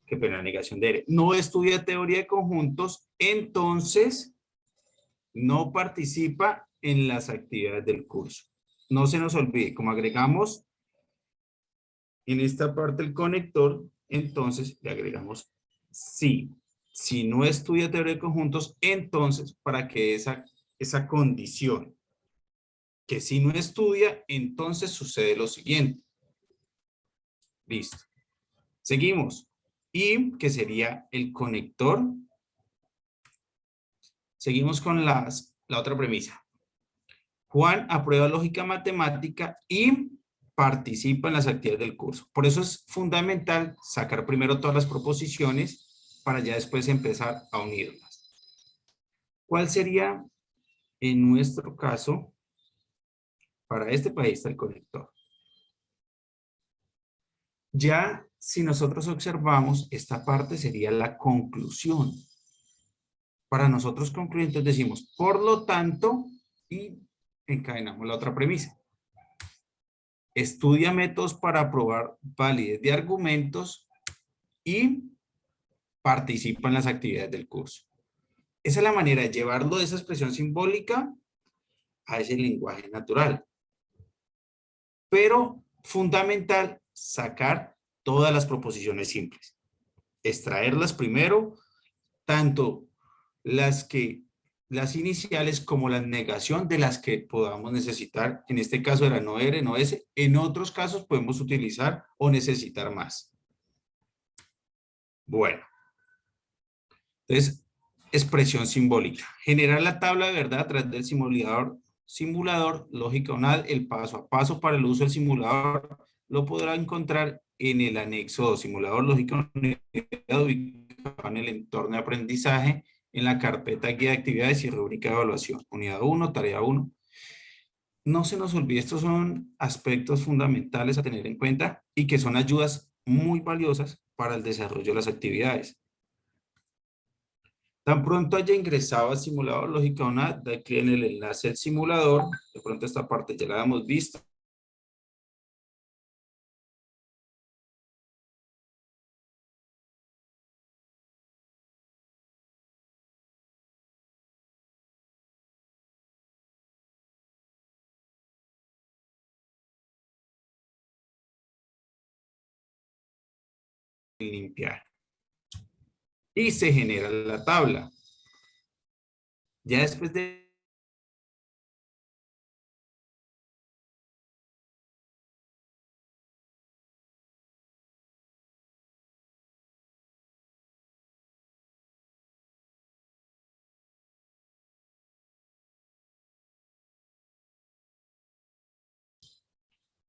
que pena, la negación de R, no estudia teoría de conjuntos, entonces no participa en las actividades del curso. no se nos olvide, como agregamos en esta parte el conector, entonces le agregamos sí. Si no estudia teoría de conjuntos, entonces para que esa condición, que si no estudia, entonces sucede lo siguiente. Listo. Seguimos. Y que sería el conector. Seguimos con la otra premisa. Juan aprueba lógica matemática y participa en las actividades del curso. Por eso es fundamental sacar primero todas las proposiciones para ya después empezar a unirlas. ¿Cuál sería, en nuestro caso, para este país el conector? Ya si nosotros observamos, esta parte sería la conclusión. Para nosotros concluyentes decimos, por lo tanto, y encadenamos la otra premisa. Estudia métodos para probar validez de argumentos y participa en las actividades del curso. Esa es la manera de llevarlo de esa expresión simbólica a ese lenguaje natural. Pero fundamental sacar todas las proposiciones simples. Extraerlas primero, tanto las iniciales como la negación de las que podamos necesitar. En este caso era no R, no S. En otros casos podemos utilizar o necesitar más. Bueno. Entonces, expresión simbólica. Generar la tabla de verdad a través del simulador, lógica ONAD, el paso a paso para el uso del simulador lo podrá encontrar en el anexo 2, simulador lógica ubicado en el entorno de aprendizaje, en la carpeta guía de actividades y rúbrica de evaluación. Unidad 1, tarea 1. No se nos olvide, estos son aspectos fundamentales a tener en cuenta y que son ayudas muy valiosas para el desarrollo de las actividades. Tan pronto haya ingresado al simulador lógica ONAD, da clic en el enlace del simulador. De pronto esta parte ya la hemos visto. Limpiar. Y se genera la tabla. Ya después de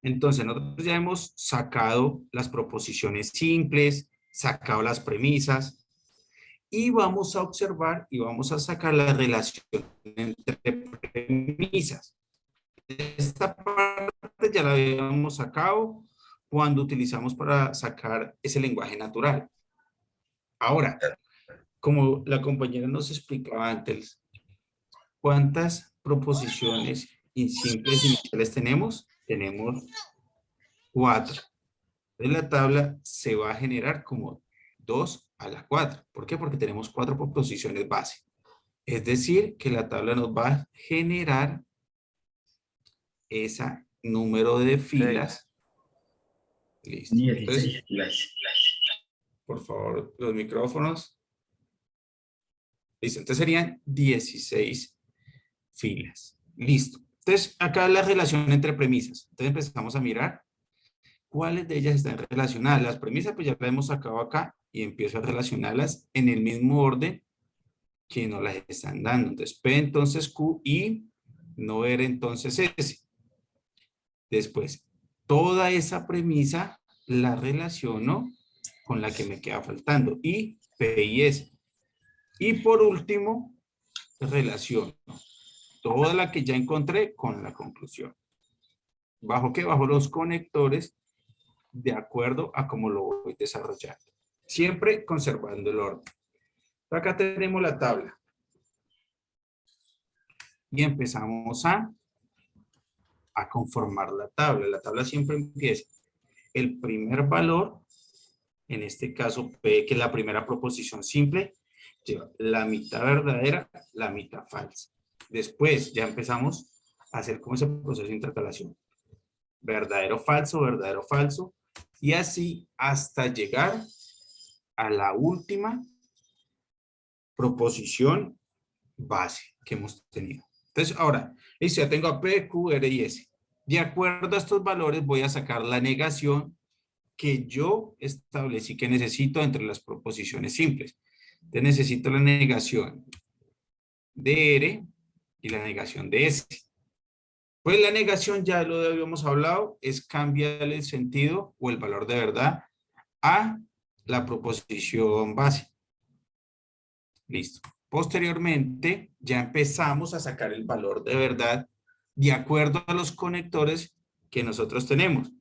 entonces, nosotros ya hemos sacado las proposiciones simples, sacado las premisas, y vamos a observar y vamos a sacar la relación entre premisas. Esta parte ya la habíamos sacado cuando utilizamos para sacar ese lenguaje natural. Ahora, como la compañera nos explicaba antes, ¿cuántas proposiciones simples iniciales tenemos? Tenemos 4. En la tabla se va a generar como 2 a la 4. ¿Por qué? Porque tenemos 4 proposiciones base. Es decir, que la tabla nos va a generar ese número de filas. Listo. Entonces, por favor, los micrófonos. Listo. Entonces serían 16 filas. Listo. Entonces, acá la relación entre premisas. Entonces empezamos a mirar cuáles de ellas están relacionadas. Las premisas pues ya las hemos sacado acá y empiezo a relacionarlas en el mismo orden que nos las están dando. Entonces P entonces Q y no R entonces S. Después, toda esa premisa la relaciono con la que me queda faltando y P y S. Y por último, relaciono toda la que ya encontré con la conclusión. ¿Bajo qué? Bajo los conectores de acuerdo a cómo lo voy desarrollando. Siempre conservando el orden. Acá tenemos la tabla. Y empezamos a conformar la tabla. La tabla siempre empieza. El primer valor, en este caso P, que es la primera proposición simple, lleva la mitad verdadera, la mitad falsa. Después ya empezamos hacer como ese proceso de intercalación. Verdadero, falso, y así hasta llegar a la última proposición base que hemos tenido. Entonces, ahora, listo, ya tengo a P, Q, R y S. De acuerdo a estos valores, voy a sacar la negación que yo establecí que necesito entre las proposiciones simples. Entonces, necesito la negación de R y la negación de S. Pues la negación, ya lo habíamos hablado, es cambiar el sentido o el valor de verdad a la proposición base. Listo. Posteriormente, ya empezamos a sacar el valor de verdad de acuerdo a los conectores que nosotros tenemos.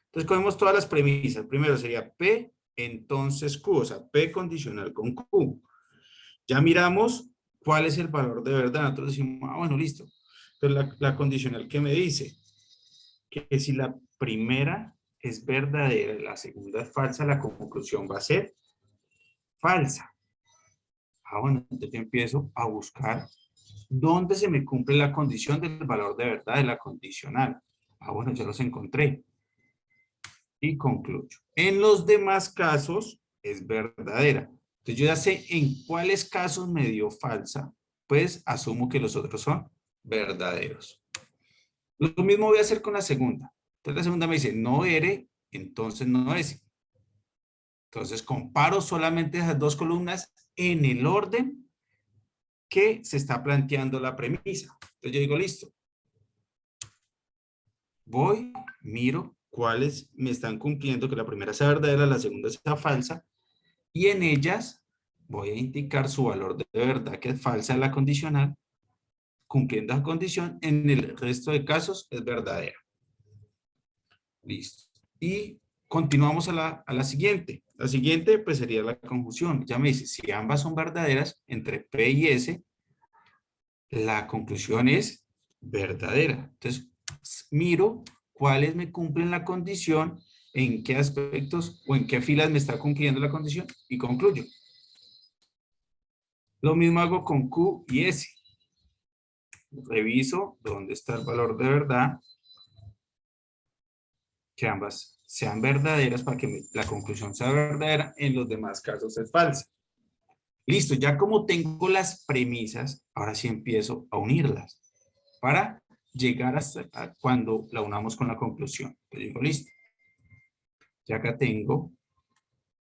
Entonces, cogemos todas las premisas. Primero sería P, entonces Q, o sea, P condicional con Q. Ya miramos cuál es el valor de verdad. Nosotros decimos, ah, bueno, listo. Entonces, la condicional que me dice que si la primera es verdadera y la segunda es falsa, la conclusión va a ser falsa. Ah, bueno, entonces yo empiezo a buscar dónde se me cumple la condición del valor de verdad de la condicional. Ah, bueno, ya los encontré. Y concluyo. En los demás casos es verdadera. Entonces yo ya sé en cuáles casos me dio falsa, pues asumo que los otros son verdaderos. Lo mismo voy a hacer con la segunda. Entonces la segunda me dice no R, entonces no S. Entonces comparo solamente esas dos columnas en el orden que se está planteando la premisa. Entonces yo digo listo. Voy, miro cuáles me están cumpliendo, que la primera sea verdadera, la segunda sea falsa, y en ellas voy a indicar su valor de verdad, que es falsa la condicional, cumpliendo la condición, en el resto de casos es verdadera. Listo. Y continuamos a la siguiente. La siguiente pues sería la conjunción. Ya me dice, si ambas son verdaderas, entre P y S, la conclusión es verdadera. Entonces, miro cuáles me cumplen la condición, en qué aspectos o en qué filas me está cumpliendo la condición y concluyo. Lo mismo hago con Q y S. Reviso dónde está el valor de verdad, que ambas sean verdaderas para que la conclusión sea verdadera, en los demás casos es falsa. Listo, ya como tengo las premisas, ahora sí empiezo a unirlas para llegar hasta cuando la unamos con la conclusión. Entonces digo, listo. Ya acá tengo.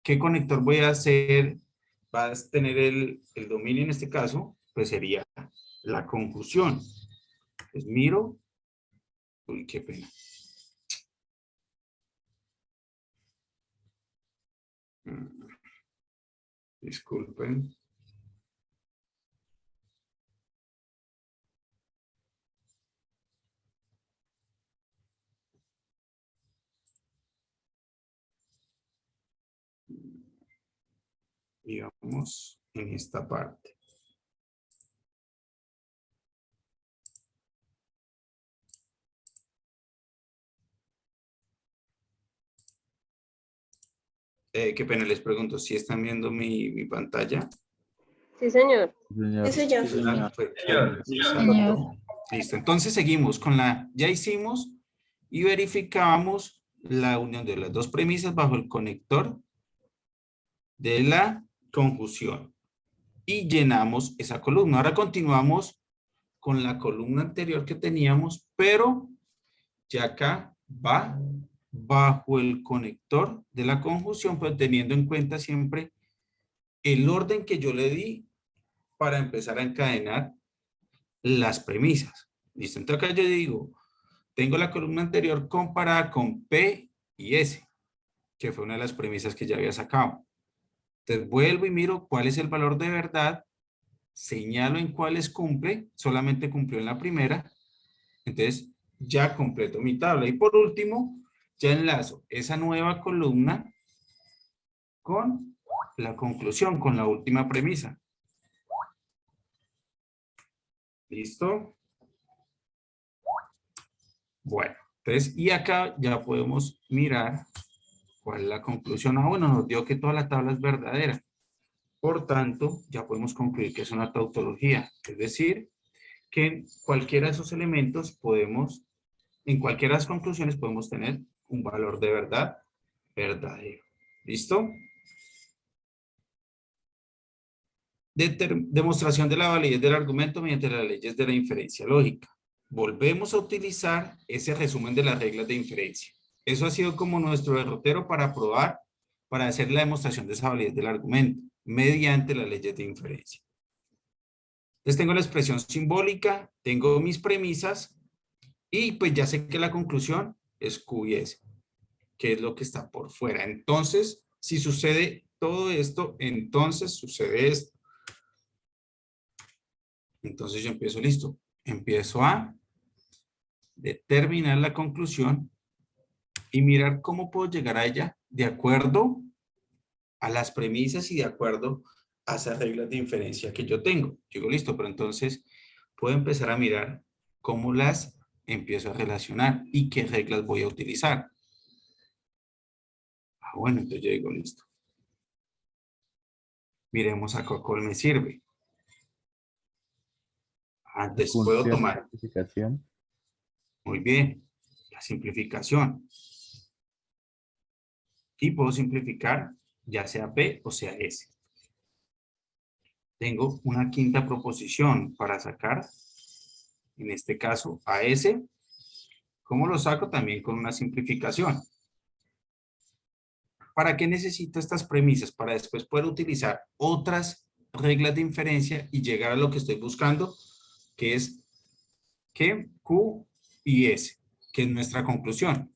¿Qué conector voy a hacer? Va a tener el dominio en este caso, pues sería la conjunción. Pues miro. Uy, qué pena. Disculpen. Digamos, en esta parte. Qué pena, les pregunto, ¿si están viendo mi pantalla? Sí, señor. Señor. Sí, señor. Exacto. Listo, entonces seguimos con ya hicimos y verificábamos la unión de las dos premisas bajo el conector de la conjunción y llenamos esa columna. Ahora continuamos con la columna anterior que teníamos, pero ya acá va bajo el conector de la conjunción, pero teniendo en cuenta siempre el orden que yo le di para empezar a encadenar las premisas. ¿Listo? Entonces acá yo digo, tengo la columna anterior comparada con P y S, que fue una de las premisas que ya había sacado. Entonces vuelvo y miro cuál es el valor de verdad, señalo en cuáles cumple, solamente cumplió en la primera, entonces ya completo mi tabla. Y por último, ya enlazo esa nueva columna con la conclusión, con la última premisa. ¿Listo? Bueno, entonces, y acá ya podemos mirar cuál es la conclusión. Ah, bueno, nos dio que toda la tabla es verdadera. Por tanto, ya podemos concluir que es una tautología. Es decir, que en cualquiera de esos elementos podemos, en cualquiera de las conclusiones podemos tener un valor de verdad verdadero. ¿Listo? Demostración de la validez del argumento mediante las leyes de la inferencia lógica. Volvemos a utilizar ese resumen de las reglas de inferencia. Eso ha sido como nuestro derrotero para probar, para hacer la demostración de esa validez del argumento mediante las leyes de inferencia. Entonces tengo la expresión simbólica, tengo mis premisas y pues ya sé que la conclusión es Q y S, que es lo que está por fuera. Entonces, si sucede todo esto, entonces sucede esto. Entonces yo empiezo, listo. Empiezo a determinar la conclusión y mirar cómo puedo llegar a ella de acuerdo a las premisas y de acuerdo a esas reglas de inferencia que yo tengo. Digo, listo, pero entonces puedo empezar a mirar cómo las empiezo a relacionar y qué reglas voy a utilizar. Bueno, entonces yo digo, listo. Miremos acá cuál me sirve. Antes puedo tomar. Simplificación. Muy bien. La simplificación. Y puedo simplificar ya sea P o sea S. Tengo una quinta proposición para sacar, en este caso, a S. ¿Cómo lo saco? También con una simplificación. ¿Para qué necesito estas premisas? Para después poder utilizar otras reglas de inferencia y llegar a lo que estoy buscando, que es que Q y S, que es nuestra conclusión.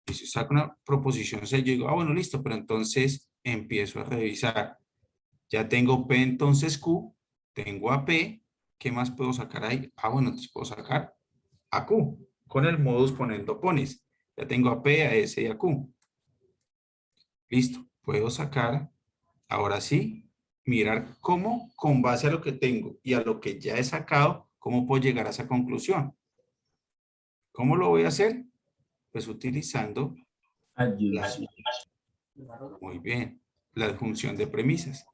Y si saco una proposición C, yo digo, bueno, listo, pero entonces empiezo a revisar. Ya tengo P, entonces Q, tengo a P, ¿qué más puedo sacar ahí? Bueno, entonces puedo sacar a Q, con el modus ponendo pones. Ya tengo a P, a S y a Q. Listo, puedo sacar, ahora sí, mirar cómo, con base a lo que tengo y a lo que ya he sacado, cómo puedo llegar a esa conclusión. ¿Cómo lo voy a hacer? Pues utilizando muy bien, la adjunción de premisas.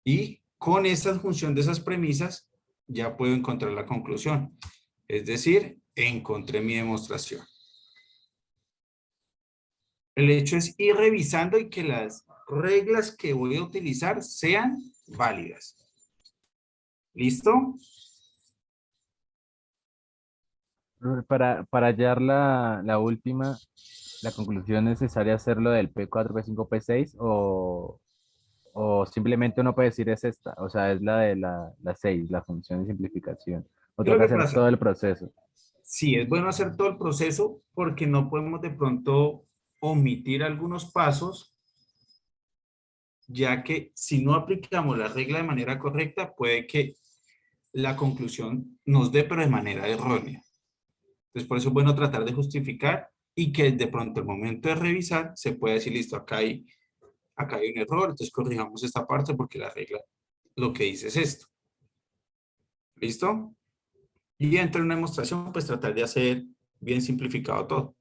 Y con esta adjunción de esas premisas, ya puedo encontrar la conclusión. Es decir, encontré mi demostración. El hecho es ir revisando y que las reglas que voy a utilizar sean válidas. ¿Listo? Para hallar la última, la conclusión necesaria hacerlo del P4, P5, P6 o simplemente uno puede decir es esta, o sea, es la de la 6, la función de simplificación. O ¿Qué es lo toca que hacer pasa? todo el proceso. Sí, es bueno hacer todo el proceso porque no podemos de pronto omitir algunos pasos, ya que si no aplicamos la regla de manera correcta, puede que la conclusión nos dé, pero de manera errónea. Entonces, por eso es bueno tratar de justificar y que de pronto al momento de revisar se pueda decir, listo, acá hay un error, entonces corrijamos esta parte porque la regla lo que dice es esto. ¿Listo? Y dentro de una demostración, pues tratar de hacer bien simplificado todo.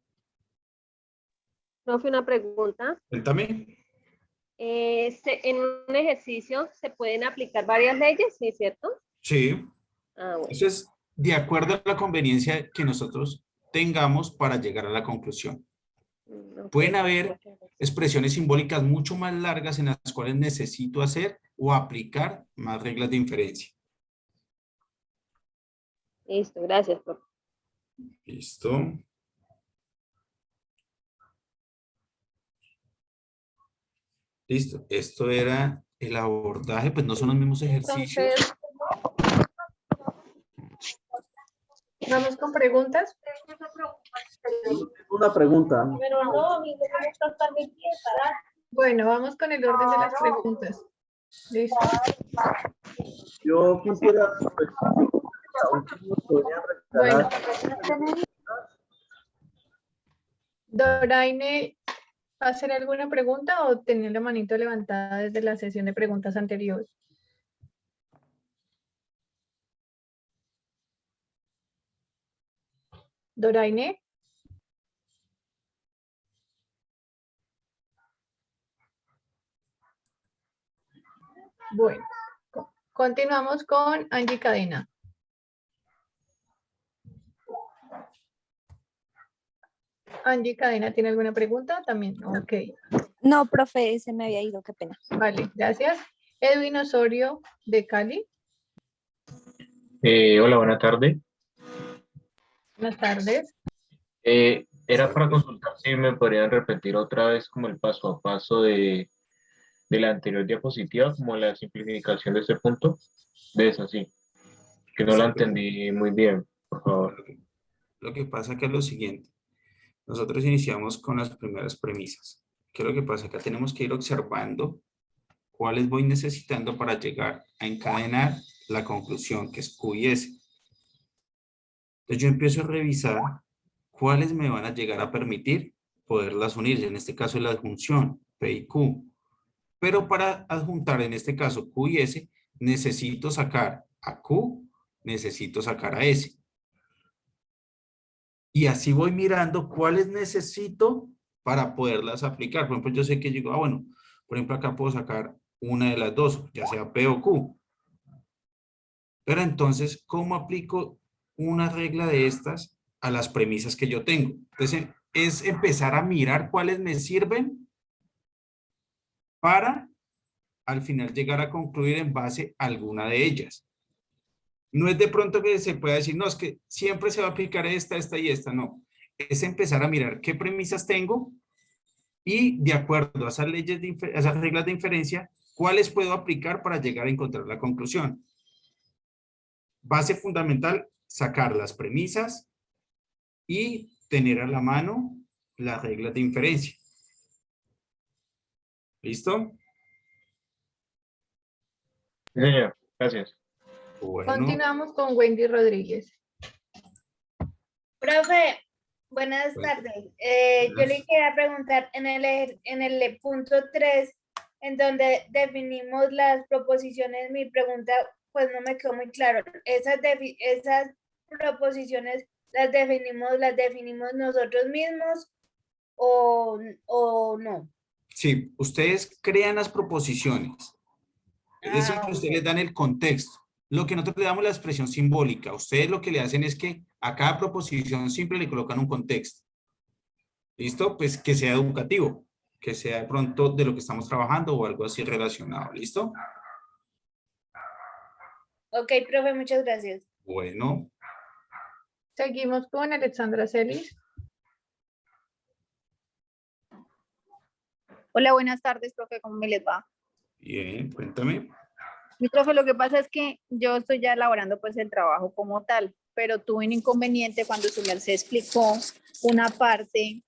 Profe, una pregunta. Cuéntame. En un ejercicio se pueden aplicar varias leyes, ¿sí es cierto? Sí. Bueno. Eso es de acuerdo a la conveniencia que nosotros tengamos para llegar a la conclusión. Okay. Pueden haber expresiones simbólicas mucho más largas en las cuales necesito hacer o aplicar más reglas de inferencia. Listo, gracias, profe. Listo. Listo. Esto era el abordaje, pues no son los mismos ejercicios. Entonces, vamos con preguntas. Una pregunta. Pero no, mi no está tan inquieta. Bueno, vamos con el orden de las preguntas. ¿Listo? Yo quisiera... Bueno. Doraine, ¿va a hacer alguna pregunta o tenía la manito levantada desde la sesión de preguntas anterior? Doraine. Bueno, Continuamos con Angie Cadena. Angie Cadena, ¿tiene alguna pregunta? También, ok. No, profe, se me había ido, qué pena. Vale, gracias. Edwin Osorio de Cali. Hola, buena tarde. Buenas tardes. Era para consultar si me podrían repetir otra vez como el paso a paso de la anterior diapositiva, como la simplificación de ese punto, de esa sí, que no la entendí muy bien, por favor. Lo que pasa acá es lo siguiente. Nosotros iniciamos con las primeras premisas. ¿Qué es lo que pasa? Acá tenemos que ir observando cuáles voy necesitando para llegar a encadenar la conclusión, que es Q y S. Entonces yo empiezo a revisar cuáles me van a llegar a permitir poderlas unir. En este caso es la adjunción, P y Q. Pero para adjuntar, en este caso, Q y S, necesito sacar a Q, necesito sacar a S. Y así voy mirando cuáles necesito para poderlas aplicar. Por ejemplo, yo sé que digo, bueno, por ejemplo, acá puedo sacar una de las dos, ya sea P o Q. Pero entonces, ¿cómo aplico una regla de estas a las premisas que yo tengo? Entonces, es empezar a mirar cuáles me sirven para al final llegar a concluir en base a alguna de ellas. No es de pronto que se pueda decir, no, es que siempre se va a aplicar esta, esta y esta, no. Es empezar a mirar qué premisas tengo y de acuerdo a esas leyes, a esas reglas de inferencia, cuáles puedo aplicar para llegar a encontrar la conclusión. Base fundamental, sacar las premisas y tener a la mano las reglas de inferencia. ¿Listo? Sí, señor, gracias. Bueno. Continuamos con Wendy Rodríguez. Profe, buenas tardes. Yo le quería preguntar en el punto 3, en donde definimos las proposiciones, mi pregunta pues no me quedó muy claro. Esas proposiciones las definimos nosotros mismos o no. Sí, ustedes crean las proposiciones. Es decir, que ustedes les dan el contexto. Lo que nosotros le damos la expresión simbólica. Ustedes lo que le hacen es que a cada proposición simple le colocan un contexto. ¿Listo? Pues que sea educativo, que sea de pronto de lo que estamos trabajando o algo así relacionado. ¿Listo? Ok, profe, muchas gracias. Bueno. Seguimos con Alexandra Celis. Hola, buenas tardes, profe, ¿cómo me les va? Bien, cuéntame. Mi profe, lo que pasa es que yo estoy ya elaborando pues el trabajo como tal, pero tuve un inconveniente cuando su merced explicó una parte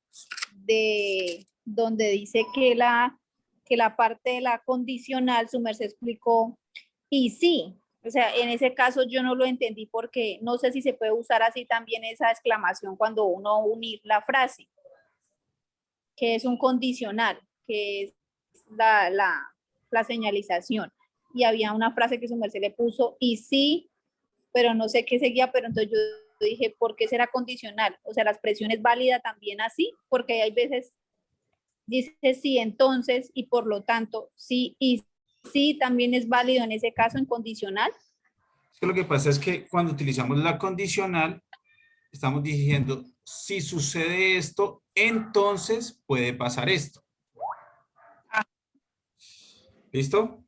de donde dice que la parte de la condicional, su merced explicó, y sí, o sea, en ese caso yo no lo entendí porque no sé si se puede usar así también esa exclamación cuando uno unir la frase, que es un condicional, que es la señalización. Y había una frase que su merced le puso, y sí, pero no sé qué seguía, pero entonces yo dije, ¿por qué será condicional? O sea, la expresión es válida también así, porque hay veces dice sí, entonces, y por lo tanto, sí, y sí también es válido en ese caso en condicional. Es que lo que pasa es que cuando utilizamos la condicional, estamos diciendo, si sucede esto, entonces puede pasar esto. ¿Listo?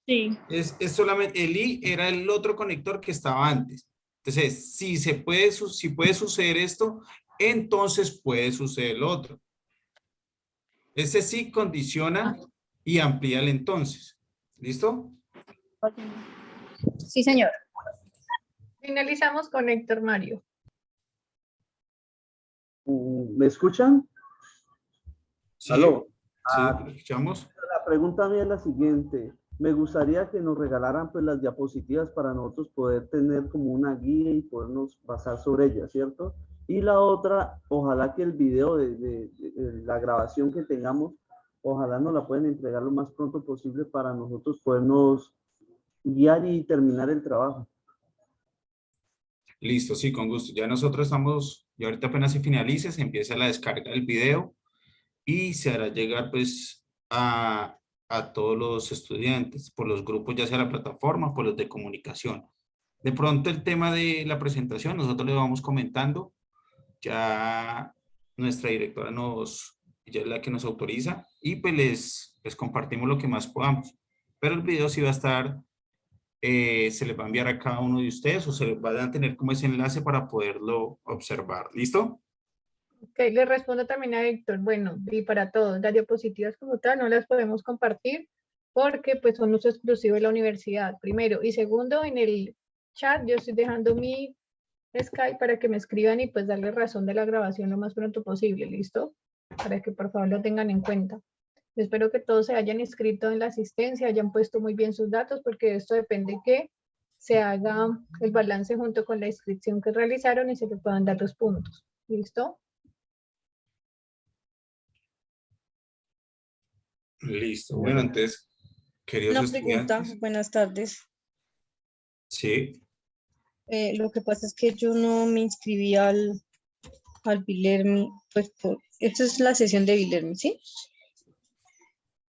Sí. Es solamente, el y era el otro conector que estaba antes. Entonces, si puede suceder esto, entonces puede suceder lo otro. Ese sí condiciona y amplía el entonces. ¿Listo? Sí, señor. Finalizamos con Héctor Mario. ¿Me escuchan? Sí. ¿Aló? Sí, lo escuchamos. La pregunta mía es la siguiente. Me gustaría que nos regalaran pues las diapositivas para nosotros poder tener como una guía y podernos basar sobre ellas, ¿cierto? Y la otra, ojalá que el video de la grabación que tengamos, ojalá nos la pueden entregar lo más pronto posible para nosotros podernos guiar y terminar el trabajo. Listo, sí, con gusto. Ya nosotros estamos, y ahorita apenas se finalice, se empieza la descarga del video y se hará llegar pues a a todos los estudiantes, por los grupos, ya sea la plataforma, por los de comunicación. De pronto el tema de la presentación, nosotros le vamos comentando, ya nuestra directora ella es la que nos autoriza, y pues les compartimos lo que más podamos. Pero el video sí va a estar, se les va a enviar a cada uno de ustedes, o se les va a tener como ese enlace para poderlo observar. ¿Listo? Ok, le respondo también a Héctor. Bueno, y para todos, las diapositivas como tal no las podemos compartir porque pues son uso exclusivo de la universidad, primero. Y segundo, en el chat yo estoy dejando mi Skype para que me escriban y pues darle razón de la grabación lo más pronto posible, ¿listo? Para que por favor lo tengan en cuenta. Espero que todos se hayan inscrito en la asistencia, hayan puesto muy bien sus datos, porque de esto depende que se haga el balance junto con la inscripción que realizaron y se le puedan dar los puntos. ¿Listo? Listo. Bueno, entonces, queridos Una estudiantes. pregunta, buenas tardes. Sí. Lo que pasa es que yo no me inscribí al Bilermi, pues esto es la sesión de Bilermi, ¿sí?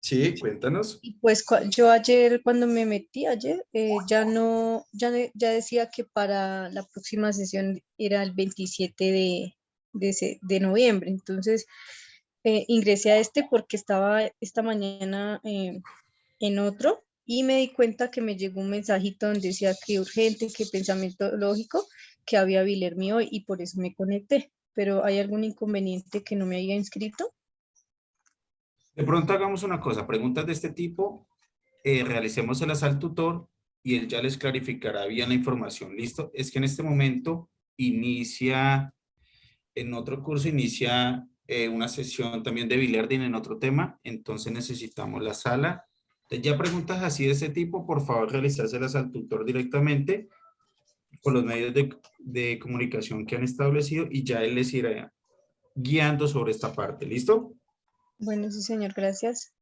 Sí, cuéntanos. Y pues yo ayer cuando me metí ya decía que para la próxima sesión era el 27 de noviembre. Entonces ingresé a este porque estaba esta mañana en otro y me di cuenta que me llegó un mensajito donde decía que urgente, que pensamiento lógico, que había Bilermi hoy y por eso me conecté. Pero ¿hay algún inconveniente que no me haya inscrito? De pronto hagamos una cosa, preguntas de este tipo, realicémoselas al tutor y él ya les clarificará bien la información. ¿Listo? Es que en este momento en otro curso inicia una sesión también de Bilearding en otro tema, entonces necesitamos la sala. Entonces, ya preguntas así de ese tipo, por favor realizárselas al tutor directamente por los medios de comunicación que han establecido y ya él les irá guiando sobre esta parte. ¿Listo? Bueno, sí, señor, gracias.